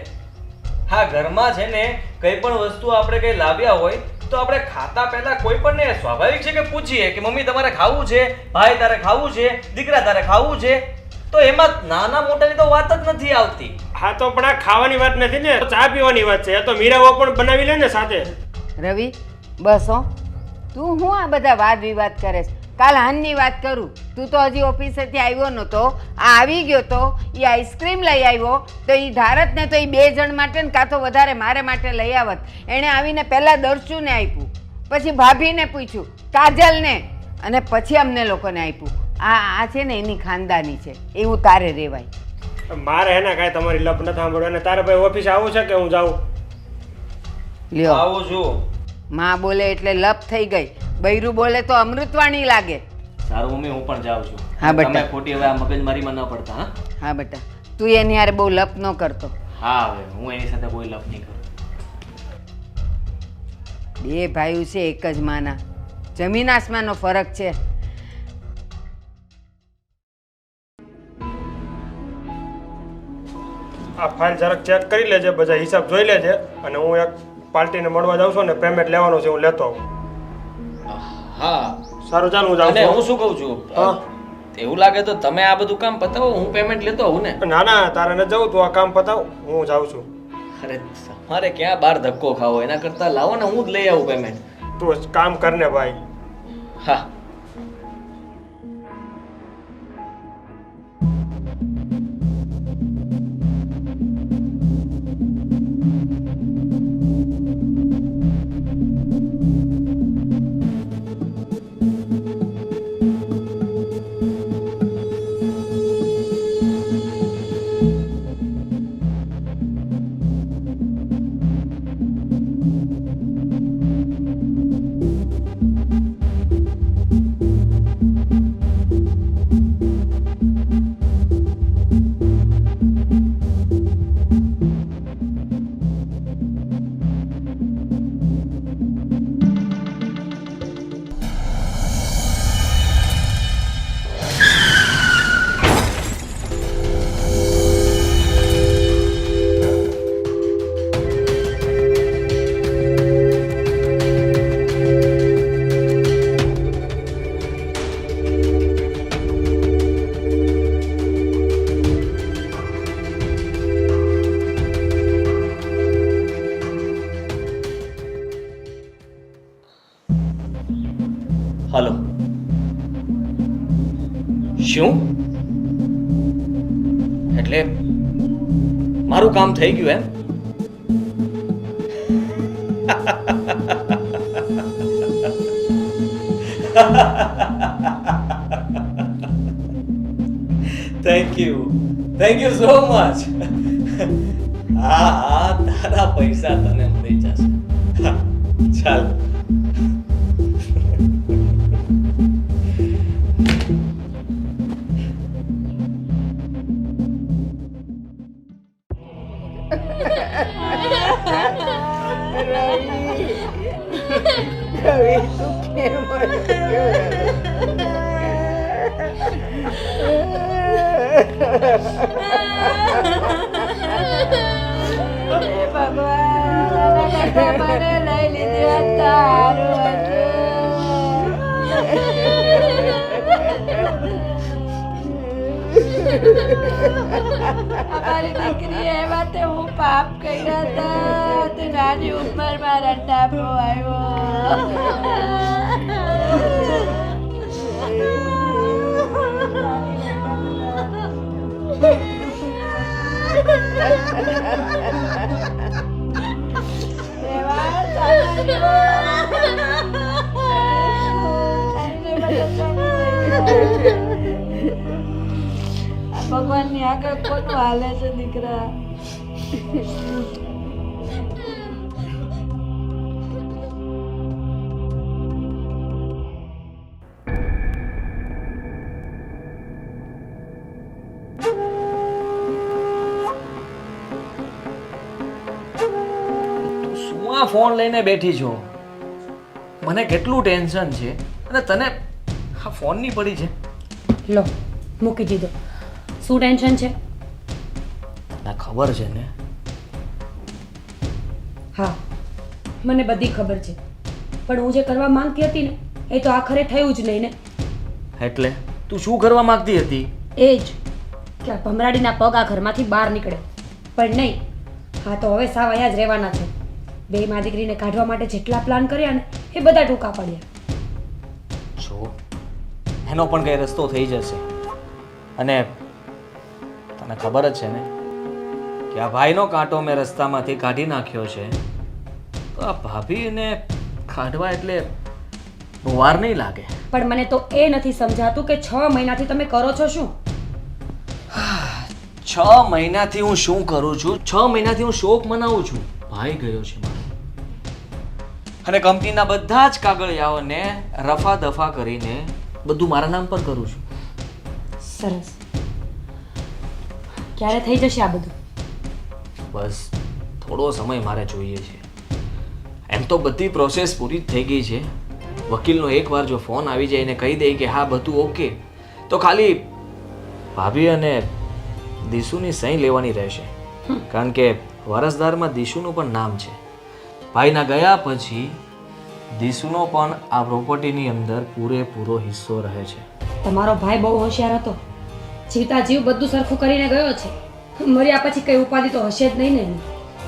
હા ઘરમાં છે ને કઈ પણ વસ્તુ આપણે કઈ લાવ્યા હોય તો આપણે ખાતા પહેલા કોઈ પણ ને સ્વાભાવિક છે કે પૂછીએ કે મમ્મી તમારે ખાવું છે, ભાઈ તારે ખાવું છે, દીકરા તારે ખાવું છે. તો એમાં નાના મોટાની તો વાત જ નથી આવતી. હા તો પણ આ ખાવાની વાત નથી ને, ચા પીવાની વાત છે. તો મીરાબા પણ બનાવી લે ને સાથે. રવિ બસ હો, તું હું આ બધા વાદ વિવાદ કરે છે? કાલ હાનની વાત કરું, તું તો હજી ઓફિસેથી આવ્યો નહોતો, આ આવી ગયો તો એ આઈસ્ક્રીમ લઈ આવ્યો તો એ ધારત ને તો એ 2 જણ માટે ને કાં તો વધારે મારે માટે લઈ આવત. એણે આવીને પહેલાં દર્શુને આપ્યું, પછી ભાભીને પૂછ્યું, કાજલને, અને પછી અમને લોકોને આપ્યું. આ છે ને એની ખાનદાની છે, એવું તારે રહેવાય. મારે હે ને કાંઈ તમારી લપ નથી સાંભળવા. અને તારે ભાઈ ઓફિસ આવું છે કે હું જાઉં? લ્યો, આવું છું. માં બોલે એટલે લપ થઈ ગઈ, બૈરું બોલે તો અમૃતવાણી લાગે. સારું મમ્મી, હું પણ જાઉં છું. હા બેટા. તમે ખોટી હવે આ મગજમારીમાં ન પડતા. હા હા બેટા, તું એની હારે બહુ લપ ન કરતો. હા, હવે હું એની સાથે કોઈ લપ નહીં કરું. 2 ભાઈઓ છે એક જ માના, જમીન આસમાનનો ફરક છે. આ ફાઇલ જરાક ચેક કરી લેજે, બધા હિસાબ જોઈ લેજે. અને હું એક પાર્ટીને મળવા જાઉં છું ને પેમેન્ટ લેવાનું છે, હું લેતો આવું. હા સારું ચાલ, હું જાઉં અને હું છું. શું કહું છું, હા. એવું લાગે તો તમે આ બધું કામ પતાવો, હું પેમેન્ટ લેતો આવું ને. ના ના, તારે ન જવું, તું આ કામ પતાવ, હું જાઉં છું. અરે તમારે ક્યાં બહાર ધક્કો ખાવો, એના કરતા લાવો ને હું જ લઈ આવું પેમેન્ટ. તું કામ કર ને ભાઈ. હા. હલો. શું? એટલે મારું કામ થઈ ગયું એમ? Thank you so much. હા તારા પૈસા તને મળી જશે. ચાલ. કવિ તું કેમ અમારી દીકરી એવા તે હું પાપ કર્યા હતા તે નાની ઉંમરમાં રંડાપો ભગવાનની આગળ કોનું હાલે છે દીકરા? શું આ ફોન લઈને બેઠી છો? મને કેટલું ટેન્શન છે અને તને આ ફોનની પડી છે. લો મૂકી દીધો. શું ટેન્શન છે? તને ખબર છે ને? હા મને બધી ખબર છે, પણ હું જે કરવા માંગતી હતી ને એ તો આખરે થયું જ નહીં ને. એટલે તું શું કરવા માંગતી હતી? એ જ કે આ ભમરાડીના પગ આ ઘરમાંથી બહાર નીકળે, પણ નહીં. હા તો હવે સાવ અહીંયા જ રહેવાના છે. બે માં દીકરીને કાઢવા માટે જેટલા પ્લાન કર્યા ને એ બધા ટૂંકા પડ્યા. જો એનો પણ કઈ રસ્તો થઈ જશે. અને તને ખબર જ છે ને કે આ ભાઈનો કાંટો મેં રસ્તામાંથી કાઢી નાખ્યો છે, તો આ ભાભીને કાઢવા એટલે બહુ વાર નહીં લાગે. પણ મને તો એ નથી સમજાતું કે 6 મહિનાથી તમે કરો છો શું? 6 મહિનાથી હું શું કરું છું? 6 મહિનાથી હું શોક મનાવું છું. ભાઈ ગયો છે મારો અને કંપનીના બધા જ કાગળિયાઓને રફા દફા કરીને બધું મારા નામ પર કરું છું. સરસ. ક્યારે થઈ જશે આ બધું? બસ થોડો સમય મારે જોઈએ છે. એમ તો બધી પ્રોસેસ પૂરી થઈ ગઈ છે. વકીલનો એકવાર જો ફોન આવી જાય ને કહી દે કે હા બધું ઓકે, તો ખાલી ભાભી અને દીશુની સહી લેવાની રહેશે. કારણ કે વારસદારમાં દીશુનું પણ નામ છે. ભાઈના ગયા પછી દીશુનો પણ આ પ્રોપર્ટીની અંદર પૂરેપૂરો હિસ્સો રહે છે. તમારો ભાઈ બહુ હોશિયાર હતો. જીવતા જીવ બધું સરખું કરીને ગયો છે. મર્યા પછી કઈ ઉપાધિ તો હશે જ નહીં ને.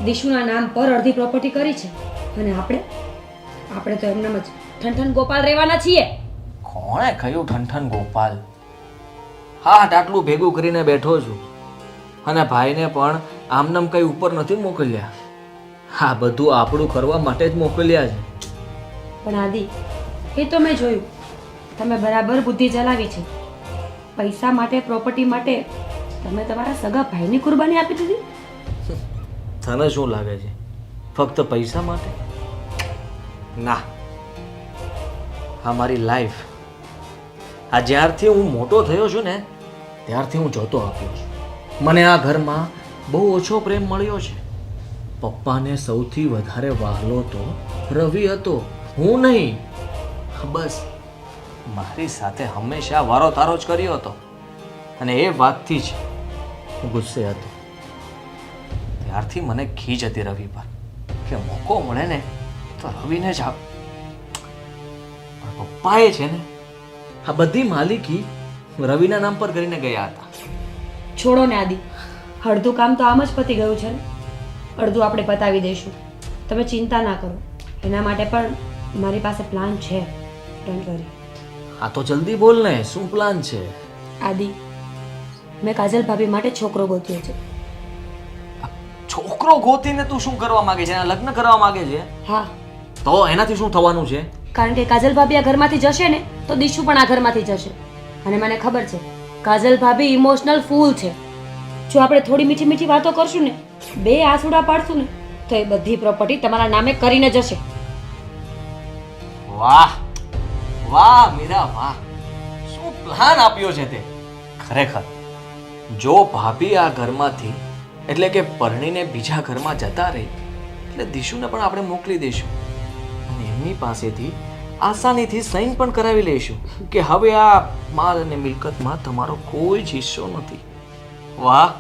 દીશુના નામ પર અડધી પ્રોપર્ટી કરી છે અને આપણે તો એમનામ જ ઠનઠન ગોપાલ રહેવાના છીએ. કોણે કહ્યું ઠનઠન ગોપાલ? હા આટલું ભેગું કરીને બેઠો છું અને ભાઈને પણ આમનામ કઈ ઉપર નથી મોકલ્યા. હા બધું આપણું કરવા માટે જ મોકલ્યા છે. પણ આદિ એ તો મેં જોયું તમે બરાબર બુદ્ધિ ચલાવી છે. પૈસા માટે પ્રોપર્ટી માટે તમે તમારા સગા ભાઈની કુરબાની આપી દીધી. તને શું લાગે છે ફક્ત પૈસા માટે? ના, આ મારી લાઈફ. આ જ્યારથી હું મોટો થયો છું ને ત્યારથી હું જોતો આવ્યો છું. મને આ ઘરમાં બહુ ઓછો પ્રેમ મળ્યો છે. પપ્પાને સૌથી વધારે વહાલો તો રવિ હતો, હું નહીં. બસ મારી સાથે હંમેશા વારો તારો જ કર્યો હતો અને એ વાતથી જ હું ગુસ્સે હતો. ત્યારથી મને ખીજ હતી રવિ પર કે મોકો મળે ને તો રવિને જ આપ. પણ પપ્પાએ છે ને આ બધી માલિકી રવિના નામ પર કરીને ગયા હતા. છોડો ને આદિ, અડધું કામ તો આમ જ પતી ગયું છે ને, અડધું આપણે પતાવી દઈશું. તમે ચિંતા ના કરો, એના માટે પણ મારી પાસે પ્લાન છે. Don't worry. હા તો જલ્દી બોલ ને, શું પ્લાન છે? આદિ, મેં કાજલ ભાભી માટે છોકરો ગોત્યો છે. છોકરો ગોતીને તું શું કરવા માંગે છે? એના લગ્ન કરવા માંગે છે? હા, તો એનાથી શું થવાનું છે? કારણ કે કાજલ ભાભી આ ઘરમાંથી જશે ને તો દિશુ પણ આ ઘરમાંથી જશે. અને મને ખબર છે કાજલ ભાભી ઇમોશનલ ફૂલ છે. જો આપણે થોડી મીઠી મીઠી વાતો કરશું ને, બે આસુડા પાડશું ને, તો એ બધી પ્રોપર્ટી તમારા નામે કરીને જશે. વાહ વાહ મીરા વાહ, શું પ્લાન આપ્યો છે તે! ખરેખર જો ભાભી આ ઘરમાંથી એટલે કે પરણીને બીજા ઘરમાં જતા રહે એટલે દિશુને પણ આપણે મોકલી દઈશું અને એમની પાસેથી આસાનીથી સાઈન પણ કરાવી લઈશું કે હવે આ માલ અને મિલકતમાં તમારો કોઈ જ હિસ્સો નથી. વાહ,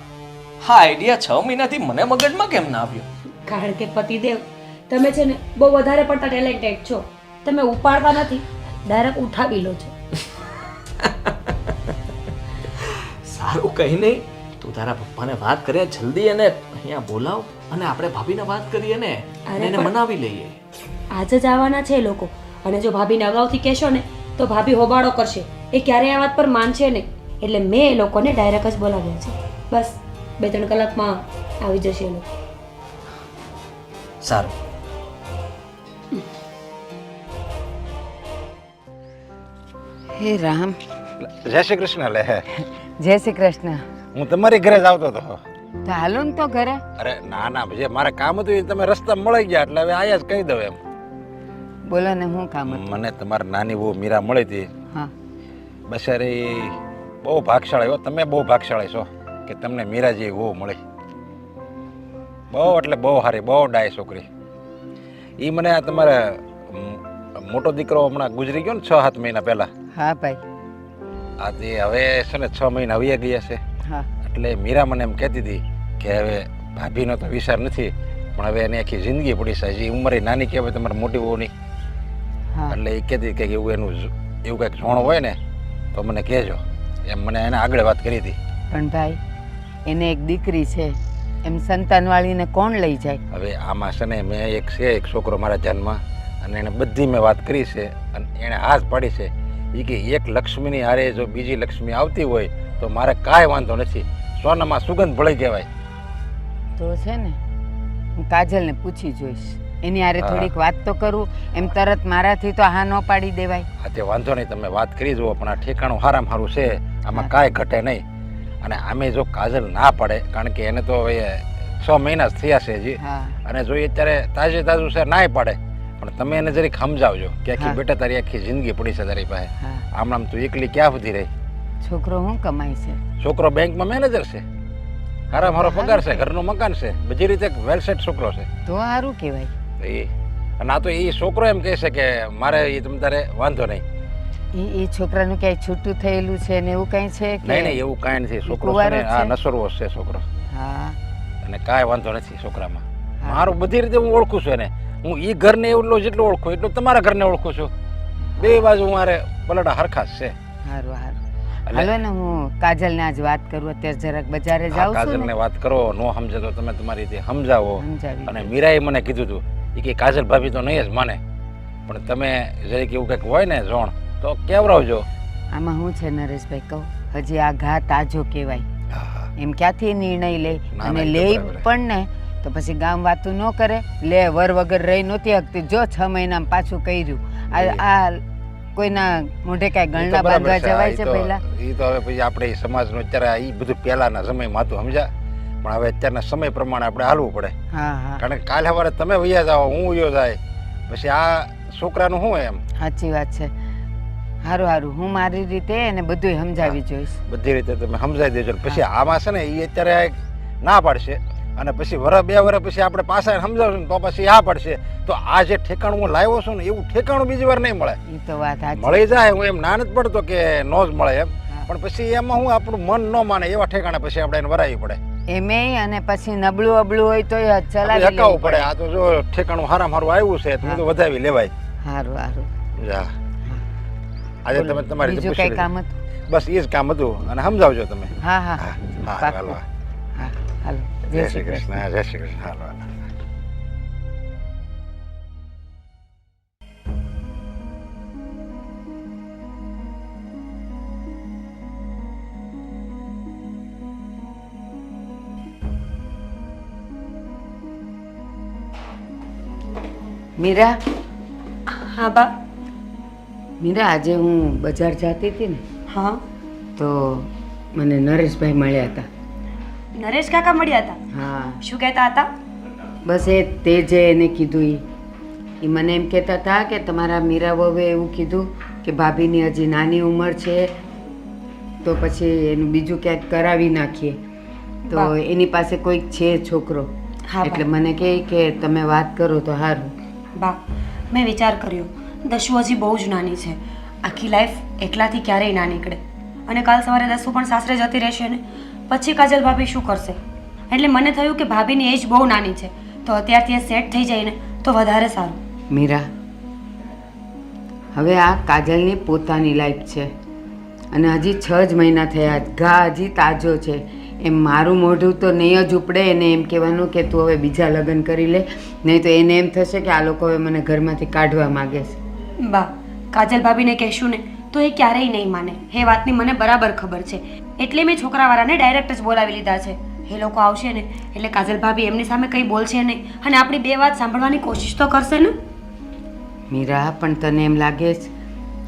હા આઈડિયા 6 મહિનાથી મને મગજમાં કેમ ના આવ્યો? કારણ કે પતિદેવ, તમે છે ને બહુ વધારે પડતા ટેલેન્ટેડ છો. તમે ઉપાડતા નથી, ડાયરેક્ટ ઉઠાવી લો છો. સારું, કઈ નહીં, તું તારા પપ્પાને વાત કરે જલ્દી અને અહીંયા બોલાવ અને આપણે ભાભીને વાત કરીએ ને અને એને મનાવી લઈએ. આજે જ આવવાના છે એ લોકો, અને જો ભાભીને અગાઉથી કહેશો ને તો ભાભી હોબાળો કરશે. એ ક્યારેય આ વાત પર માનશે નહીં. એટલે મેં એ લોકોને ડાયરેક્ટ જ બોલાવ્યા છે. બસ 2-3 કલાકમાં આવી જશે એ લોકો. સારું. હે રામ. જય શ્રી કૃષ્ણ. લે જય શ્રી કૃષ્ણ. હું તમારી ઘરે જ આવતો હતો. તો હાલો ને તો ઘરે. અરે ના ના, જે મારે કામ હતું એ તમે રસ્તા મળી ગયા એટલે હવે આયા જ કહી દઉં એમ. બોલો ને, શું કામ હતું? મને તમારી નાની બહુ મીરા મળી હતી. હા. બસારી બહુ ભાગશાળી હો. તમે બહુ ભાગશાળી છો કે તમને મીરા જેવી બહુ મળી. બહુ એટલે બહુ સારી, બહુ ડાય છોકરી. એ મને આ તમારે મોટો દીકરો હમણાં ગુજરી ગયો ને 6-7 મહિના પહેલા. હા ભાઈ. આ તે હવે છે ને 6 મહિના વયા ગયા છે. હા. એટલે મીરા મને એમ કહેતી હતી કે હવે ભાભીનો તો વિચાર નથી, પણ હવે એની આખી જિંદગી પડી છે. હજી ઉંમરે નાની કહેવાય તમારે મોટી બહુની. એટલે એ કહેતી કે એવું એનું એવું કંઈક જોણ હોય ને તો મને કહેજો એમ મને એને આગળ વાત કરી હતી. પણ ભાઈ, એને એક દીકરી છે, એમ સંતાનવાળીને કોણ લઈ જાય? હવે આમાં છે ને મેં એક છોકરો મારા ધ્યાનમાં, અને એને બધી મેં વાત કરી છે અને એણે હાથ પાડી છે. એ કે એક લક્ષ્મીની હારે જો બીજી લક્ષ્મી આવતી હોય તો મારે કાંઈ વાંધો નથી. સોનામાં સુગંધ ભળી કહેવાય. તો છે ને હું કાજલને પૂછી જોઈશ, એની હારે થોડીક વાત તો કરું. એમ તરત મારાથી તો હા ન પાડી દેવાય. હા તે વાંધો નહીં, તમે વાત કરી જુઓ, પણ આ ઠેકાણું સારામાં સારું છે, આમાં કાંઈ ઘટે નહીં. અને આમે જો કાજલ ના પડે, કારણ કે એને તો હવે 6 મહિના જ થયા છે હજી, અને જો એ અત્યારે તાજું છે નાય પાડે, પણ તમે એને જરીક સમજાવજો કે આખી બેટા તારી આખી જિંદગી પડી છે તારી પાસે. આમ તું એકલી ક્યાં સુધી રહી? છોકરો શું કમાય છે? છોકરો બેંકમાં મેનેજર છે, સારા મારો પગાર છે, ઘરનું મકાન છે, બધી રીતે વેલ સેટ છોકરો છે. તો સારું કહેવાય. એ અને આ તો એ છોકરો એમ કહે છે કે મારે એ તમ તારે વાંધો નહીં. એ છોકરાનું ક્યાંય છૂટું થયેલું છે ને એવું કઈ છે કે? નહીં એવું કાંઈ નથી. છોકરો છે ને આ નસરવો છે છોકરો. હા. અને કાંઈ વાંધો નથી છોકરામાં. મારું બધી રીતે હું ઓળખું છું એને. હું એ ઘરને એટલો જેટલો ઓળખું એટલું તમારા ઘરને ઓળખું છું. બે બાજુ મારે પલડા હરખા જ છે. સારું સારું. હાલો ને, હું કાજલને આજ વાત કરું. અત્યારે જરાક બજારે જાઉં છું. કાજલને વાત કરો, નો સમજે તો તમે તમારી રીતે સમજાવો. અને મીરાએ મને કીધું હતું એ કે કાજલ ભાભી તો નહીં જ માને, પણ તમે જરીક એવું કંઈક હોય ને જોણ તો કેવરાવજો. આમાં હું છે નરેશભાઈ, કહું હજી આ ઘા તાજો કહેવાય. એમ ક્યાંથી નિર્ણય લે, અને લે પણ ને તો પછી ગામ વાતું ન કરે. લે વર વગર રહી નહોતી હકતી, જો 6 મહિનામાં પાછું કર્યું. આ કોઈના મોઢે કાંઈ ગણના બાંધવા જવાય છે પહેલા? એ તો હવે પછી આપણે સમાજનું અત્યારે એ બધું પહેલાના સમયમાં હતું સમજ્યા, પણ હવે અત્યારના સમય પ્રમાણે આપણે હાલવું પડે. કારણ કે કાલે સવારે તમે વૈયા જાઓ, હું વૈયો જાય, પછી આ છોકરાનું શું એમ. સાચી વાત છે. સારું સારું, હું મારી રીતે એને બધું સમજાવી જોઈશ. બધી રીતે તમે સમજાવી દેજો. પછી આમાં છે ને એ અત્યારે ના પાડશે, અને પછી 1-2 વર્ષ પછી આપણે પાછા સમજાવશું તો પછી આ પડશે. તો આ જે ઠેકાણું હું લાવ્યો છું ને એવું ઠેકાણું બીજી વાર નહીં મળે. એ તો વાત મળી જાય, હું એમ ના નથી પડતો કે નો જ મળે એમ, પણ પછી એમાં હું આપણું મન ન માને એવા ઠેકાણે પછી આપણે એને વરાવવી પડે એમે. અને પછી નબળું અબળું હોય તો ચલાવી હકાવવું પડે. આ તો જો ઠેકાણું સારામાં સારું આવ્યું છે તો વધાવી લેવાય. સારું સારું. જા આજે તમે તમારી બીજું કઈ કામ હતું? બસ એ જ કામ હતું, અને સમજાવજો તમે. હા હા હા હાલો. જય શ્રી કૃષ્ણ. જય શ્રી કૃષ્ણ. હાલો. મીરા, હા બા. મીરા, આજે હું બજાર જતી હતી ને હા. તો મને નરેશભાઈ મળ્યા હતા. નરેશ કાકા મળ્યા હતા? હા, શું કહેતા હતા? બસ એ તે જે એને કીધું એ મને એમ કહેતા હતા કે તમારા મીરા વહુએ એવું કીધું કે ભાભીની હજી નાની ઉંમર છે તો પછી એનું બીજું ક્યાંક કરાવી નાખીએ. તો વાહ. એની પાસે કોઈક છે છોકરો, હા, એટલે બા. મને કહે કે તમે વાત કરો તો સારું. બા, મેં વિચાર કર્યો, દશુ હજી બહુ જ નાની છે. આખી લાઈફ એકલાથી ક્યારેય ના નીકળે. અને કાલ સવારે દશુ પણ સાસરે જતી રહેશે ને પછી કાજલ ભાભી શું કરશે? એટલે મને થયું કે ભાભીની એજ બહુ નાની છે તો અત્યારથી એ સેટ થઈ જાય ને તો વધારે સારું. મીરા, હવે આ કાજલની પોતાની લાઈફ છે અને હજી 6 જ મહિના થયા, ઘા હજી તાજો છે. એમ મારું મોઢું તો નહીં જ ઉપડે એને એમ કહેવાનું કે તું હવે બીજા લગ્ન કરી લે, નહીં તો એને એમ થશે કે આ લોકો હવે મને ઘરમાંથી કાઢવા માગે છે. બા, કાજલ ભાભીને કહેશું ને તો એ ક્યારેય નહીં માને. એ વાતની મને બરાબર ખબર છે. એટલે મેં છોકરાવાળાને ડાયરેક્ટ જ બોલાવી લીધા છે. એ લોકો આવશે ને એટલે કાજલ ભાભી એમની સામે કંઈ બોલશે નહીં અને આપણી બે વાત સાંભળવાની કોશિશ તો કરશે ને. મીરા, પણ તને એમ લાગે છે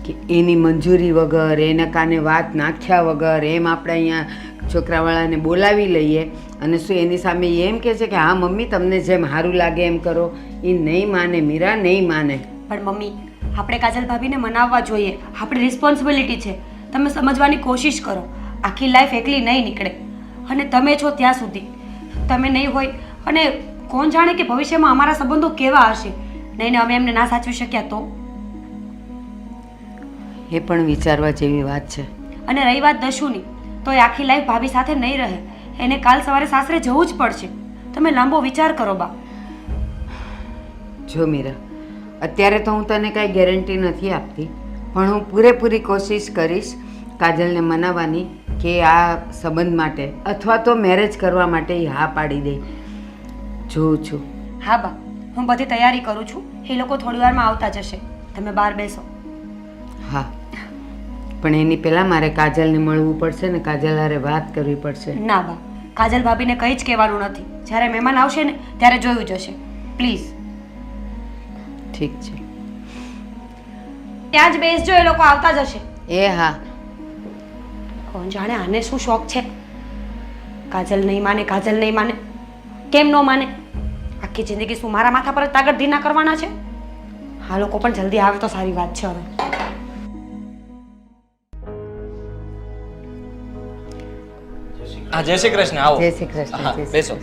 કે એની મંજૂરી વગર, એના કાને વાત નાખ્યા વગર એમ આપણે અહીંયા છોકરાવાળાને બોલાવી લઈએ અને શું એની સામે એ એમ કહે છે કે હા મમ્મી તમને જેમ સારું લાગે એમ કરો? એ નહીં માને મીરા, નહીં માને. પણ મમ્મી, આપણે કાજલ ભાભીને મનાવવા જોઈએ. આપણી રિસ્પોન્સિબિલિટી છે. તમે સમજવાની કોશિશ કરો. આખી લાઈફ એકલી નહીં નીકળે અને તમે છો ત્યાં સુધી. તમે નહીં હોય અને કોણ જાણે કે ભવિષ્યમાં અમારા સંબંધો કેવા હશે. નહીં ને અમે એમને ના સાચવી શક્યા તો? એ પણ વિચારવા જેવી વાત છે. અને રહી વાત દશુની, તો એ આખી લાઈફ ભાભી સાથે નહીં રહે. એને કાલ સવારે સાસરે જવું જ પડશે. તમે લાંબો વિચાર કરો બા. જો મીરા, અત્યારે તો હું તને કાંઈ ગેરંટી નથી આપતી, પણ હું પૂરેપૂરી કોશિશ કરીશ કાજલને મનાવવાની કે આ સંબંધ માટે અથવા તો મેરેજ કરવા માટે એ હા પાડી દે. જોઉં છું. હા બા, હું બધી તૈયારી કરું છું. એ લોકો થોડી વારમાં આવતા જશે. તમે બહાર બેસો. હા, પણ એની પહેલાં મારે કાજલને મળવું પડશે ને કાજલ હારે વાત કરવી પડશે. ના બા, કાજલ ભાભીને કંઈ જ કહેવાનું નથી. જ્યારે મહેમાન આવશે ને ત્યારે જોયું જશે. પ્લીઝ. ઠીક છે. ત્યાં જ બેસજો, એ લોકો આવતા જશે. એ હા. કોણ જાણે આને શું શોખ છે? કાજલ નહીં માને, કાજલ નહીં માને. કેમ ન માને? આખી જિંદગી શું મારા માથા પર જ તાગડ ધીના કરવાના છે? આ લોકો પણ જલ્દી આવે તો સારી વાત છે. હવે હા, જય શ્રી કૃષ્ણ. આવો. જય શ્રી કૃષ્ણ. હા, જય શ્રી બેસો.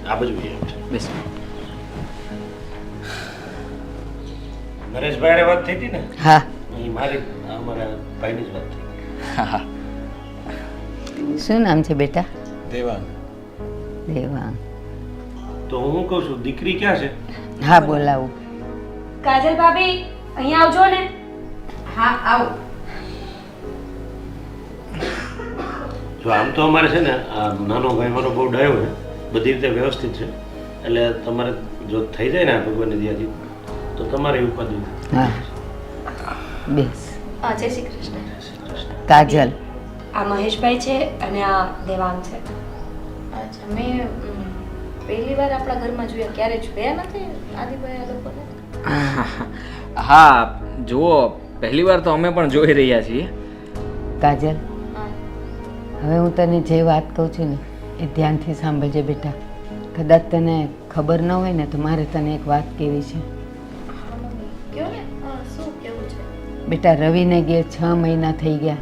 આ બાજુ બેસો. નરેશભાઈ વાત થઈ હતી ને, હા. એ મારી અમારા ભાઈની જ વાત થઈ. હા હા. શું નામ છે બેટા? દેવાંગ. દેવાંગ. તો હું કહું છું, દીકરી ક્યાં છે? હા, બોલાવું. કાજલ ભાભી અહીંયા આવજો ને. હા, આવું. જો આમ તો અમારે છે ને આ નાનો ભાઈ મારો બહુ ડાયો છે, બધી રીતે વ્યવસ્થિત છે, એટલે તમારે જો થઈ જાય ને આ ભગવાનની દયાથી તો તમારે ઉપાધિ નથી. હા, બેસ. જય શ્રી કૃષ્ણ. કાજલ. આ મહેશભાઈ છે અને આ દેવાંગ છે. અચ્છા, મેં પહેલી વાર આપણા ઘરમાં જોયા. ક્યારે જોયા નથી આદિભાઈ આ લોકોને? હા, જુઓ, પહેલી વાર તો અમે પણ જોઈ રહ્યા છીએ. કાજલ, હવે હું તને જે વાત કહું છું ને એ ધ્યાનથી સાંભળજે બેટા. કદાચ તને ખબર ન હોય ને તો મારે તને એક વાત કહેવી છે. કયો ને. શું કેવું છે? બેટા, રવિને ગયા 6 મહિના થઈ ગયા.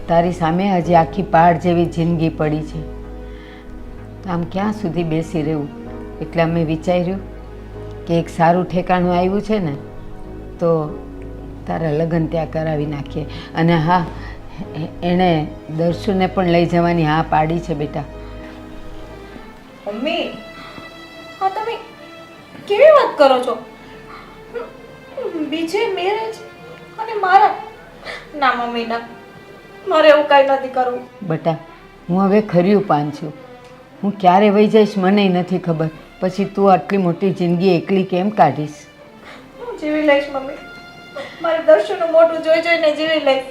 તારી સામે હજી આખી પહાડ જેવી જિંદગી પડી છે. આમ ક્યાં સુધી બેસી રહેવું? એટલે અમે વિચાર્યું કે એક સારું ઠેકાણું આવ્યું છે ને તો તારા લગ્ન ત્યાં કરાવી નાખીએ. અને હા, એણે દર્શુને પણ લઈ જવાની હા પાડી છે બેટા. મમ્મી, હા તમે કેવી વાત કરો છો? બીજે મેરેજ અને મારા? ના મમ્મી ના, મારે એવું કાંઈ નથી કરવું. બેટા, હું હવે ખર્યું પાન છું. હું ક્યારે વહી જઈશ મને નથી ખબર. પછી તું આટલી મોટી જિંદગી એકલી કેમ કાઢીશ? હું જીવી લઈશ મમ્મી. મારે દર્શનનું મોઢું જોઈ જોઈને જીવી લઈશ.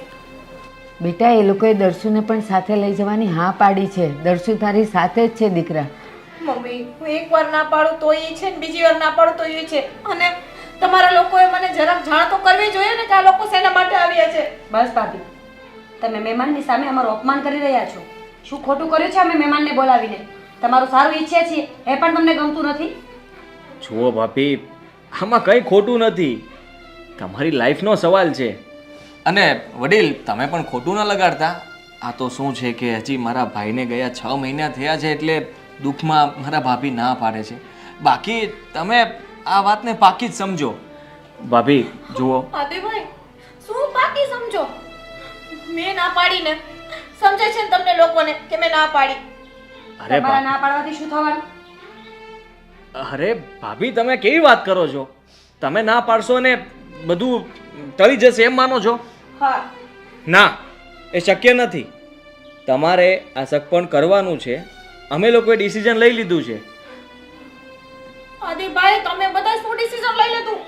બેટા, એ લોકોએ દર્શુને પણ સાથે લઈ જવાની હા પાડી છે. દર્શુ તારી સાથે જ છે દીકરા. મમ્મી હું એકવાર ના પાડું તો એ છે ને બીજી વાર ના પાડું તો એ છે. અને તમારા લોકોએ મને જરાક જાણ તો કરવી જોઈએ ને કે આ લોકો શેના માટે આવ્યા છે. બસ ભાભી, તમે મહેમાનની સામે અમારું અપમાન કરી રહ્યા છો. શું ખોટું કર્યું છે અમે મહેમાનને બોલાવીને? તમારું સારું ઈચ્છીએ છીએ એ પણ તમને ગમતું નથી? જુઓ ભાભી, આમાં કંઈ ખોટું નથી. તમારી લાઈફનો સવાલ છે. અને વડીલ, તમે પણ ખોટું ન લગાડતા. આ તો શું છે કે હજી મારા ભાઈને ગયા 6 મહિના થયા છે એટલે દુઃખમાં મારા ભાભી ના પાડે છે. બાકી તમે આ વાતને પાકી જ સમજો. ભાભી જુઓ, આદિભાઈ શું બાકી સમજો? મેં ના પાડીને સમજે છે ને તમને લોકોને કે મેં ના પાડી. અરે તમારા ના પાડવાથી શું થવાનું? અરે ભાભી, તમે કેવી વાત કરો છો? તમે ના પાડશો ને બધું ટળી જશે એમ માનો છો? હા, ના, એ શક્ય નથી. તમારે આ સગપણ કરવાનું છે. અમે લોકોએ ડિસિઝન લઈ લીધું છે. આદિભાઈ તમે બધા શું ડિસિઝન લઈ લીધું?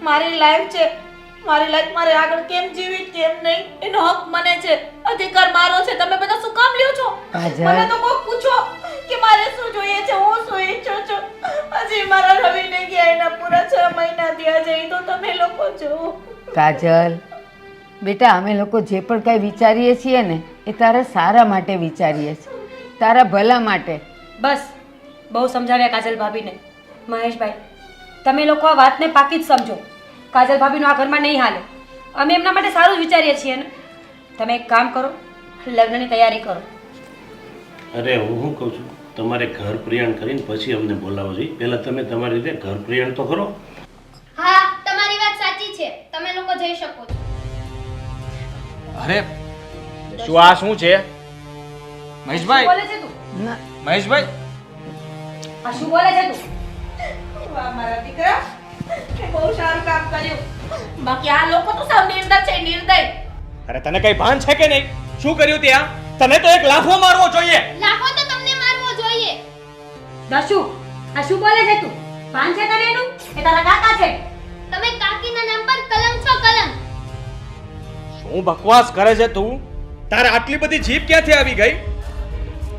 મારી લાઈફ છે, મારી લાઈફ મારે આગળ કેમ જીવી કેમ નહીં એનો હક મને છે, અધિકાર મારો છે. તમે બધા શું કામ લ્યો છો? કાજલ. મને તો કોઈ પૂછો કે મારે શું જોઈએ છે, હું શું ઈચ્છું છું. હજી મારા રવિને ગયા એના પૂરા 6 મહિના થયા છે. એ તો તમે લોકો જો. કાજલ બેટા, અમે લોકો જે પણ કાંઈ વિચારીએ છીએ ને એ તારા સારા માટે વિચારીએ છીએ, તારા ભલા માટે. બસ, બહુ સમજાવ્યા કાજલ ભાભીને. મહેશભાઈ, તમે લોકો આ વાતને પાકી જ સમજો. કાજલ ભાભીનું આ ઘરમાં નહીં હાલે. અમે એમના માટે સારું જ વિચારીએ છીએ ને. તમે એક કામ કરો, લગ્નની તૈયારી કરો. અરે હું શું કહું છું, તમારે ઘર પ્રયાણ કરીને પછી અમને બોલાવો જોઈએ. પહેલાં તમે તમારી રીતે ઘર પ્રયાણ તો કરો. હા, તમારી વાત સાચી છે. તમે લોકો જઈ શકો છો. અરે શું આ શું છે? મહેશભાઈ, બોલે છે તું? ના, મહેશભાઈ, આ શું બોલે છે તું? વાહ મારા દીકરા, તે બહુ સારું કામ કર્યું. બાકી આ લોકો તો સાવ નિર્દય છે, નિર્દય. અરે તને કઈ ભાન છે કે નહીં? શું કર્યું ત્યાં? તને તો એક લાફો મારવો જોઈએ. લાખો તો તમને મારવો જોઈએ. દશુ, આ શું બોલે છે તું? ભાન છે તને એનું? એ તારા કાકા છે. તમે કાકીના નામ પર કલંક છો, કલંક. શું બકવાસ કરે છે તું? તારે આટલી બધી જીભ ક્યાંથી આવી ગઈ?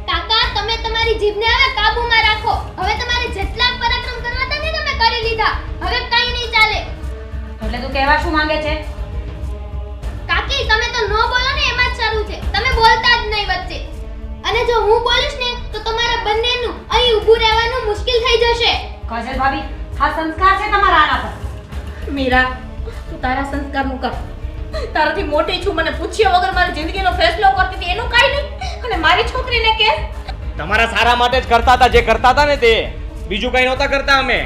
કાકા, તમે તમારી જીભને હવે કાબૂમાં રાખો. હવે તમારે જેટલા પરાક્રમ કરવા હતા ને તમે કરી લીધા. હવે કંઈ નહીં ચાલે. એટલે તું કહેવા શું માંગે છે? કાકી, તમે તો નો બોલો ને એમાં જ સારું છે. તમે બોલતા જ નહીં વચ્ચે. અને જો હું બોલીશ ને તો તમારા બંનેનું અહીં ઊભું રહેવાનું મુશ્કેલ થઈ જશે. કાજલ ભાભી, આ સંસ્કાર છે તમારા આના પર. મીરા, તું તારા સંસ્કારનું કર. તારાથી મોટી છું, મને પૂછ્યા વગર મારી જિંદગીનો ફેસલો કરતી હતી એનું કાંઈ નહીં. અને મારી છોકરીને કે તમારા સારા માટે જ કરતા હતા જે કરતા હતા ને તે. બીજું કઈ નહોતા કરતા અમે.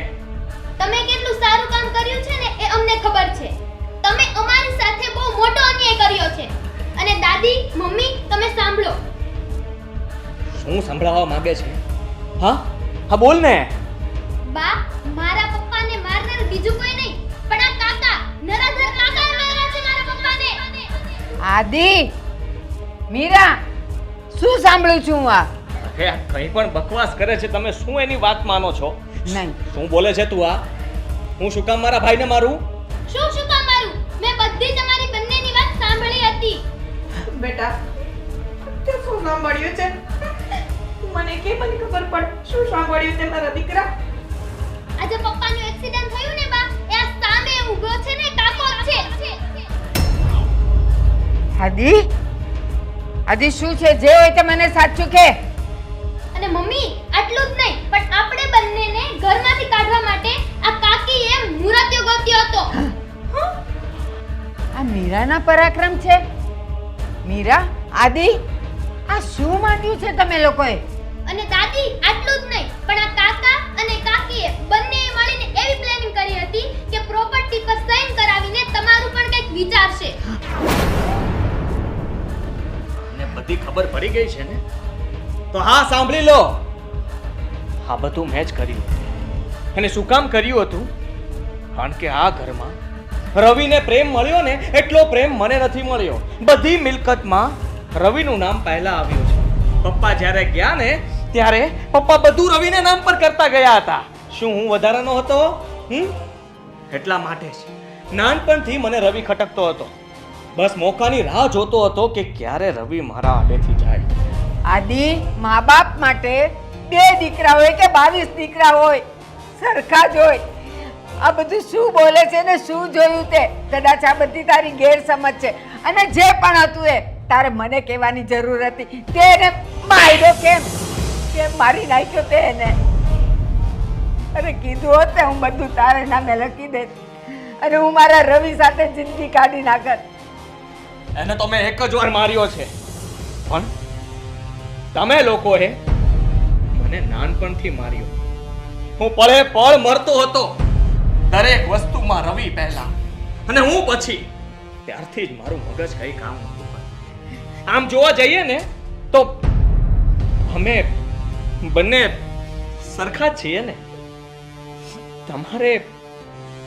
તમે કેટલું સારું કામ કર્યું છે ને એ અમને ખબર છે. તમે અમારી સાથે બહુ મોટો અન્યાય કર્યો છે. અને દાદી, મમ્મી, તમે સાંભળો. શું સંભળાવવા માંગે છે? હા હા, બોલ ને. બા, મારા પપ્પાને મારનાર બીજું કોઈ નહીં પણ આ કાકા, નરાધર કાકાએ માર્યા છે મારા પપ્પાને. આદિ, મીરા, શું સાંભળું છું હું આ? અરે આ કંઈ પણ બકવાસ કરે છે. તમે શું એની વાત માનો છો? નહીં, શું બોલે છે તું આ? હું શું કામ મારા ભાઈને મારું? શું કામ મારું? મેં બધી તમારી બંનેની વાત સાંભળી હતી. બેટા, તે શું સાંભળ્યું છે? મને કે મને ખબર પડે શું સાંભળ્યું તે મારા દીકરા. આજે પપ્પાનું એક્સિડન્ટ થયું ને બા, એ આ સામે ઊભો છે ને કાકો જ છે. આદિ, આદિ શું છે? જે હોય તે મને સાચું કે. અને મમ્મી, આટલું જ નહીં પણ આપણે બંનેને ઘરમાંથી કાઢવા માટે આ કાકીએ મુરત્યો ગોત્યો હતો. આ મીરાના પરાક્રમ છે? મીરા, આદિ, આ શું માંડ્યું છે તમે લોકોએ? અને દાદી, આટલું જ નહીં પણ આ કાકા અને કાકીએ બંનેએ મળીને એવી પ્લાનિંગ કરી હતી કે પ્રોપર્ટી પર સાઈન કરાવીને તમારું પણ કંઈક વિચારશે. ને બધી ખબર પડી ગઈ છે ને? તો હા, સાંભળી લો. આ બધું મેં જ કર્યું. અને શું કામ કર્યું હતું? કારણ કે આ ઘરમાં રવિને પ્રેમ મળ્યો ને એટલો પ્રેમ મને નથી મળ્યો. બધી મિલકતમાં રવિનું નામ પહેલા આવ્યું છે. પપ્પા જ્યારે ગયા ને ત્યારે પપ્પા બધું રવિને નામ પર કરતા ગયા હતા. શું હું વધારાનો હતો? એટલા માટે જ નાનપણથી મને રવિ ખટકતો હતો. બસ મોકાની રાહ જોતો હતો કે ક્યારે રવિ મારા આડેથી જાય. આદિ, મા બાપ માટે 2 દીકરા હોય કે 22 દીકરા હોય, સરખા જ હોય. આ બધું શું બોલે છે ને શું જોયું તે? કદાચ આ બધી તારી ગેરસમજ છે. અને જે પણ હતું એ તારે મને કહેવાની જરૂર હતી. તે એને માર્યો કેમ મારી નાખ્યો તે એને? અરે કીધું હોત ને હું બધું તારે નામે લખી દેત અને હું મારા રવિ સાથે જિંદગી કાઢી નાખત. એને તો મેં એક જ વાર માર્યો છે, પણ તમે લોકોએ મને નાનપણથી માર્યો. હું પળે પળ મરતો હતો, દરેક વસ્તુમાં રવિ પહેલા અને હું પછી. ત્યારથી જ મારું મગજ કઈ કામ નહોતું કરતું. આમ જોવા જઈએ ને તો અમે બંને સરખા જ છીએ ને. તમારે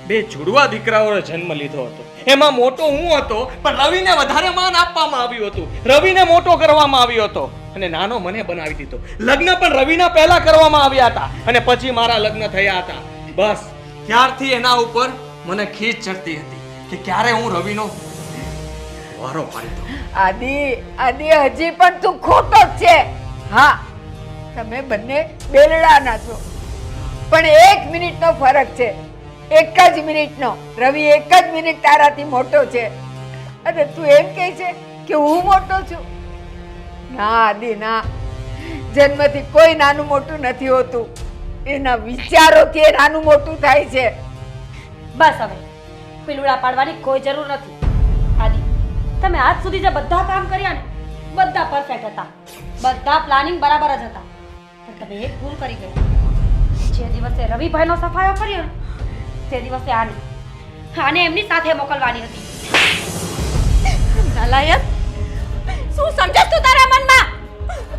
2 જુડવા દીકરાઓનો જન્મ લીધો હતો, એમાં મોટો હું હતો, પણ રવિને વધારે માન આપવામાં આવ્યું હતું. રવિને મોટો કરવામાં આવ્યો હતો અને નાનો મને બનાવી દીધો. લગ્ન પણ રવિના પહેલા કરવામાં આવ્યા હતા અને પછી મારા લગ્ન થયા હતા. બસ ત્યારથી એના ઉપર મને ખીચ ચડતી હતી કે ક્યારે હું રવિનો વારો પાડી દઉં. આદિ હજી પણ તું ખોટો જ છે. હા, તમે બંને બેલડાના છો, પણ 1 મિનિટનો ફરક છે. 1 જ મિનિટનો. રવિ 1 જ મિનિટ તારાથી મોટો છે અને તું એમ કહે છે કે હું મોટો છું? ના આદિ ના, જન્મથી કોઈ નાનું મોટું નથી હોતું, એના વિચારોથી એ નાનું મોટું થાય છે. બસ હવે પીલુડા પાડવાની કોઈ જરૂર નથી. આદિ, તમે આજ સુધી જે બધા કામ કર્યા ને બધા પરફેક્ટ હતા, બધા પ્લાનિંગ બરાબર જ હતા, પણ તમે એક ભૂલ કરી ગયા. જે દિવસે રવિભાઈનો સફાયો કર્યો ને તે દિવસે આને એમની સાથે મોકલવાની હતી. નાલાયક, શું સમજસ તું તારા મનમાં?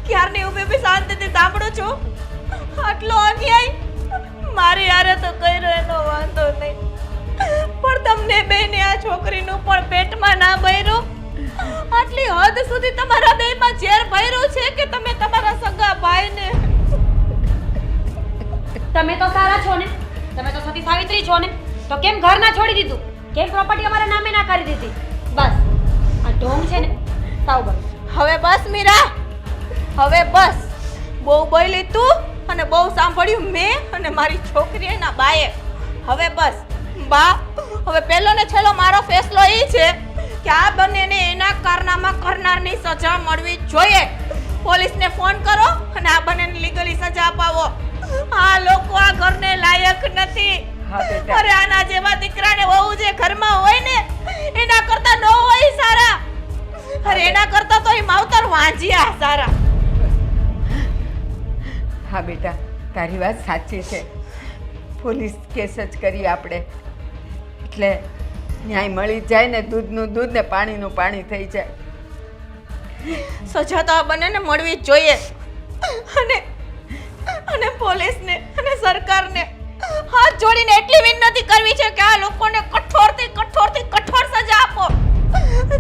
ક્યારની હું બી શાંતિથી સાંભળું છું. આટલો અન્યાય મારી યારે તો કર્યો એનો વાંધો નહીં, પણ તમને બેને આ છોકરીનું પણ પેટમાં ના ભર્યું. આટલી હદ સુધી તમારા બેમાં ઝેર ભર્યું છે કે તમે તમારા સગા ભાઈને. તમે તો સારા છો ને, તમે તો સતી સાવિત્રી છો ને, તો કેમ ઘર ના છોડી દીધું? કેમ પ્રોપર્ટી અમારા નામે ના કરી દીધી? બસ આ ઢોંગ છે ને સાવ બસ. હવે બસ મીરા, હવે બસ. બહુ બોલી તું અને બહુ સાંભળ્યું મેં અને મારી છોકરી એના બાએ. હવે બસ બા, હવે પહેલો ને છેલ્લો મારો ફેસલો એ છે કે આ બંનેને એના કારનામા કરનારની સજા મળવી જોઈએ. પોલીસને ફોન કરો અને આ બંનેને લીગલી સજા અપાવો. આ લોકો આ ઘરને લાયક નથી. અરે આના જેવા દીકરાને વહુ જે ઘરમાં હોય ને એના કરતા ન હોય સારા. અરે એના કરતા તો એ માવતર વાંજિયા સારા. હા બેટા, તારી વાત સાચી છે. પોલીસ કેસ જ કરી આપણે એટલે ન્યાય મળી જાય ને, દૂધનું દૂધ ને પાણીનું પાણી થઈ જાય. સજા તો આ બંનેને મળવી જ જોઈએ. અને પોલીસને અને સરકારને હાથ જોડીને એટલી વિનંતી કરવી છે કે આ લોકોને કઠોરથી કઠોર સજા આપો,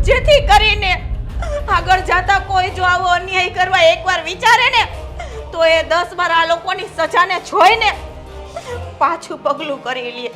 જેથી કરીને આગળ જતા કોઈ જો આવો અન્યાય કરવા એકવાર વિચારે ને તો એ 10 વાર આ લોકોની સજાને જોઈને પાછું પગલું કરી લે.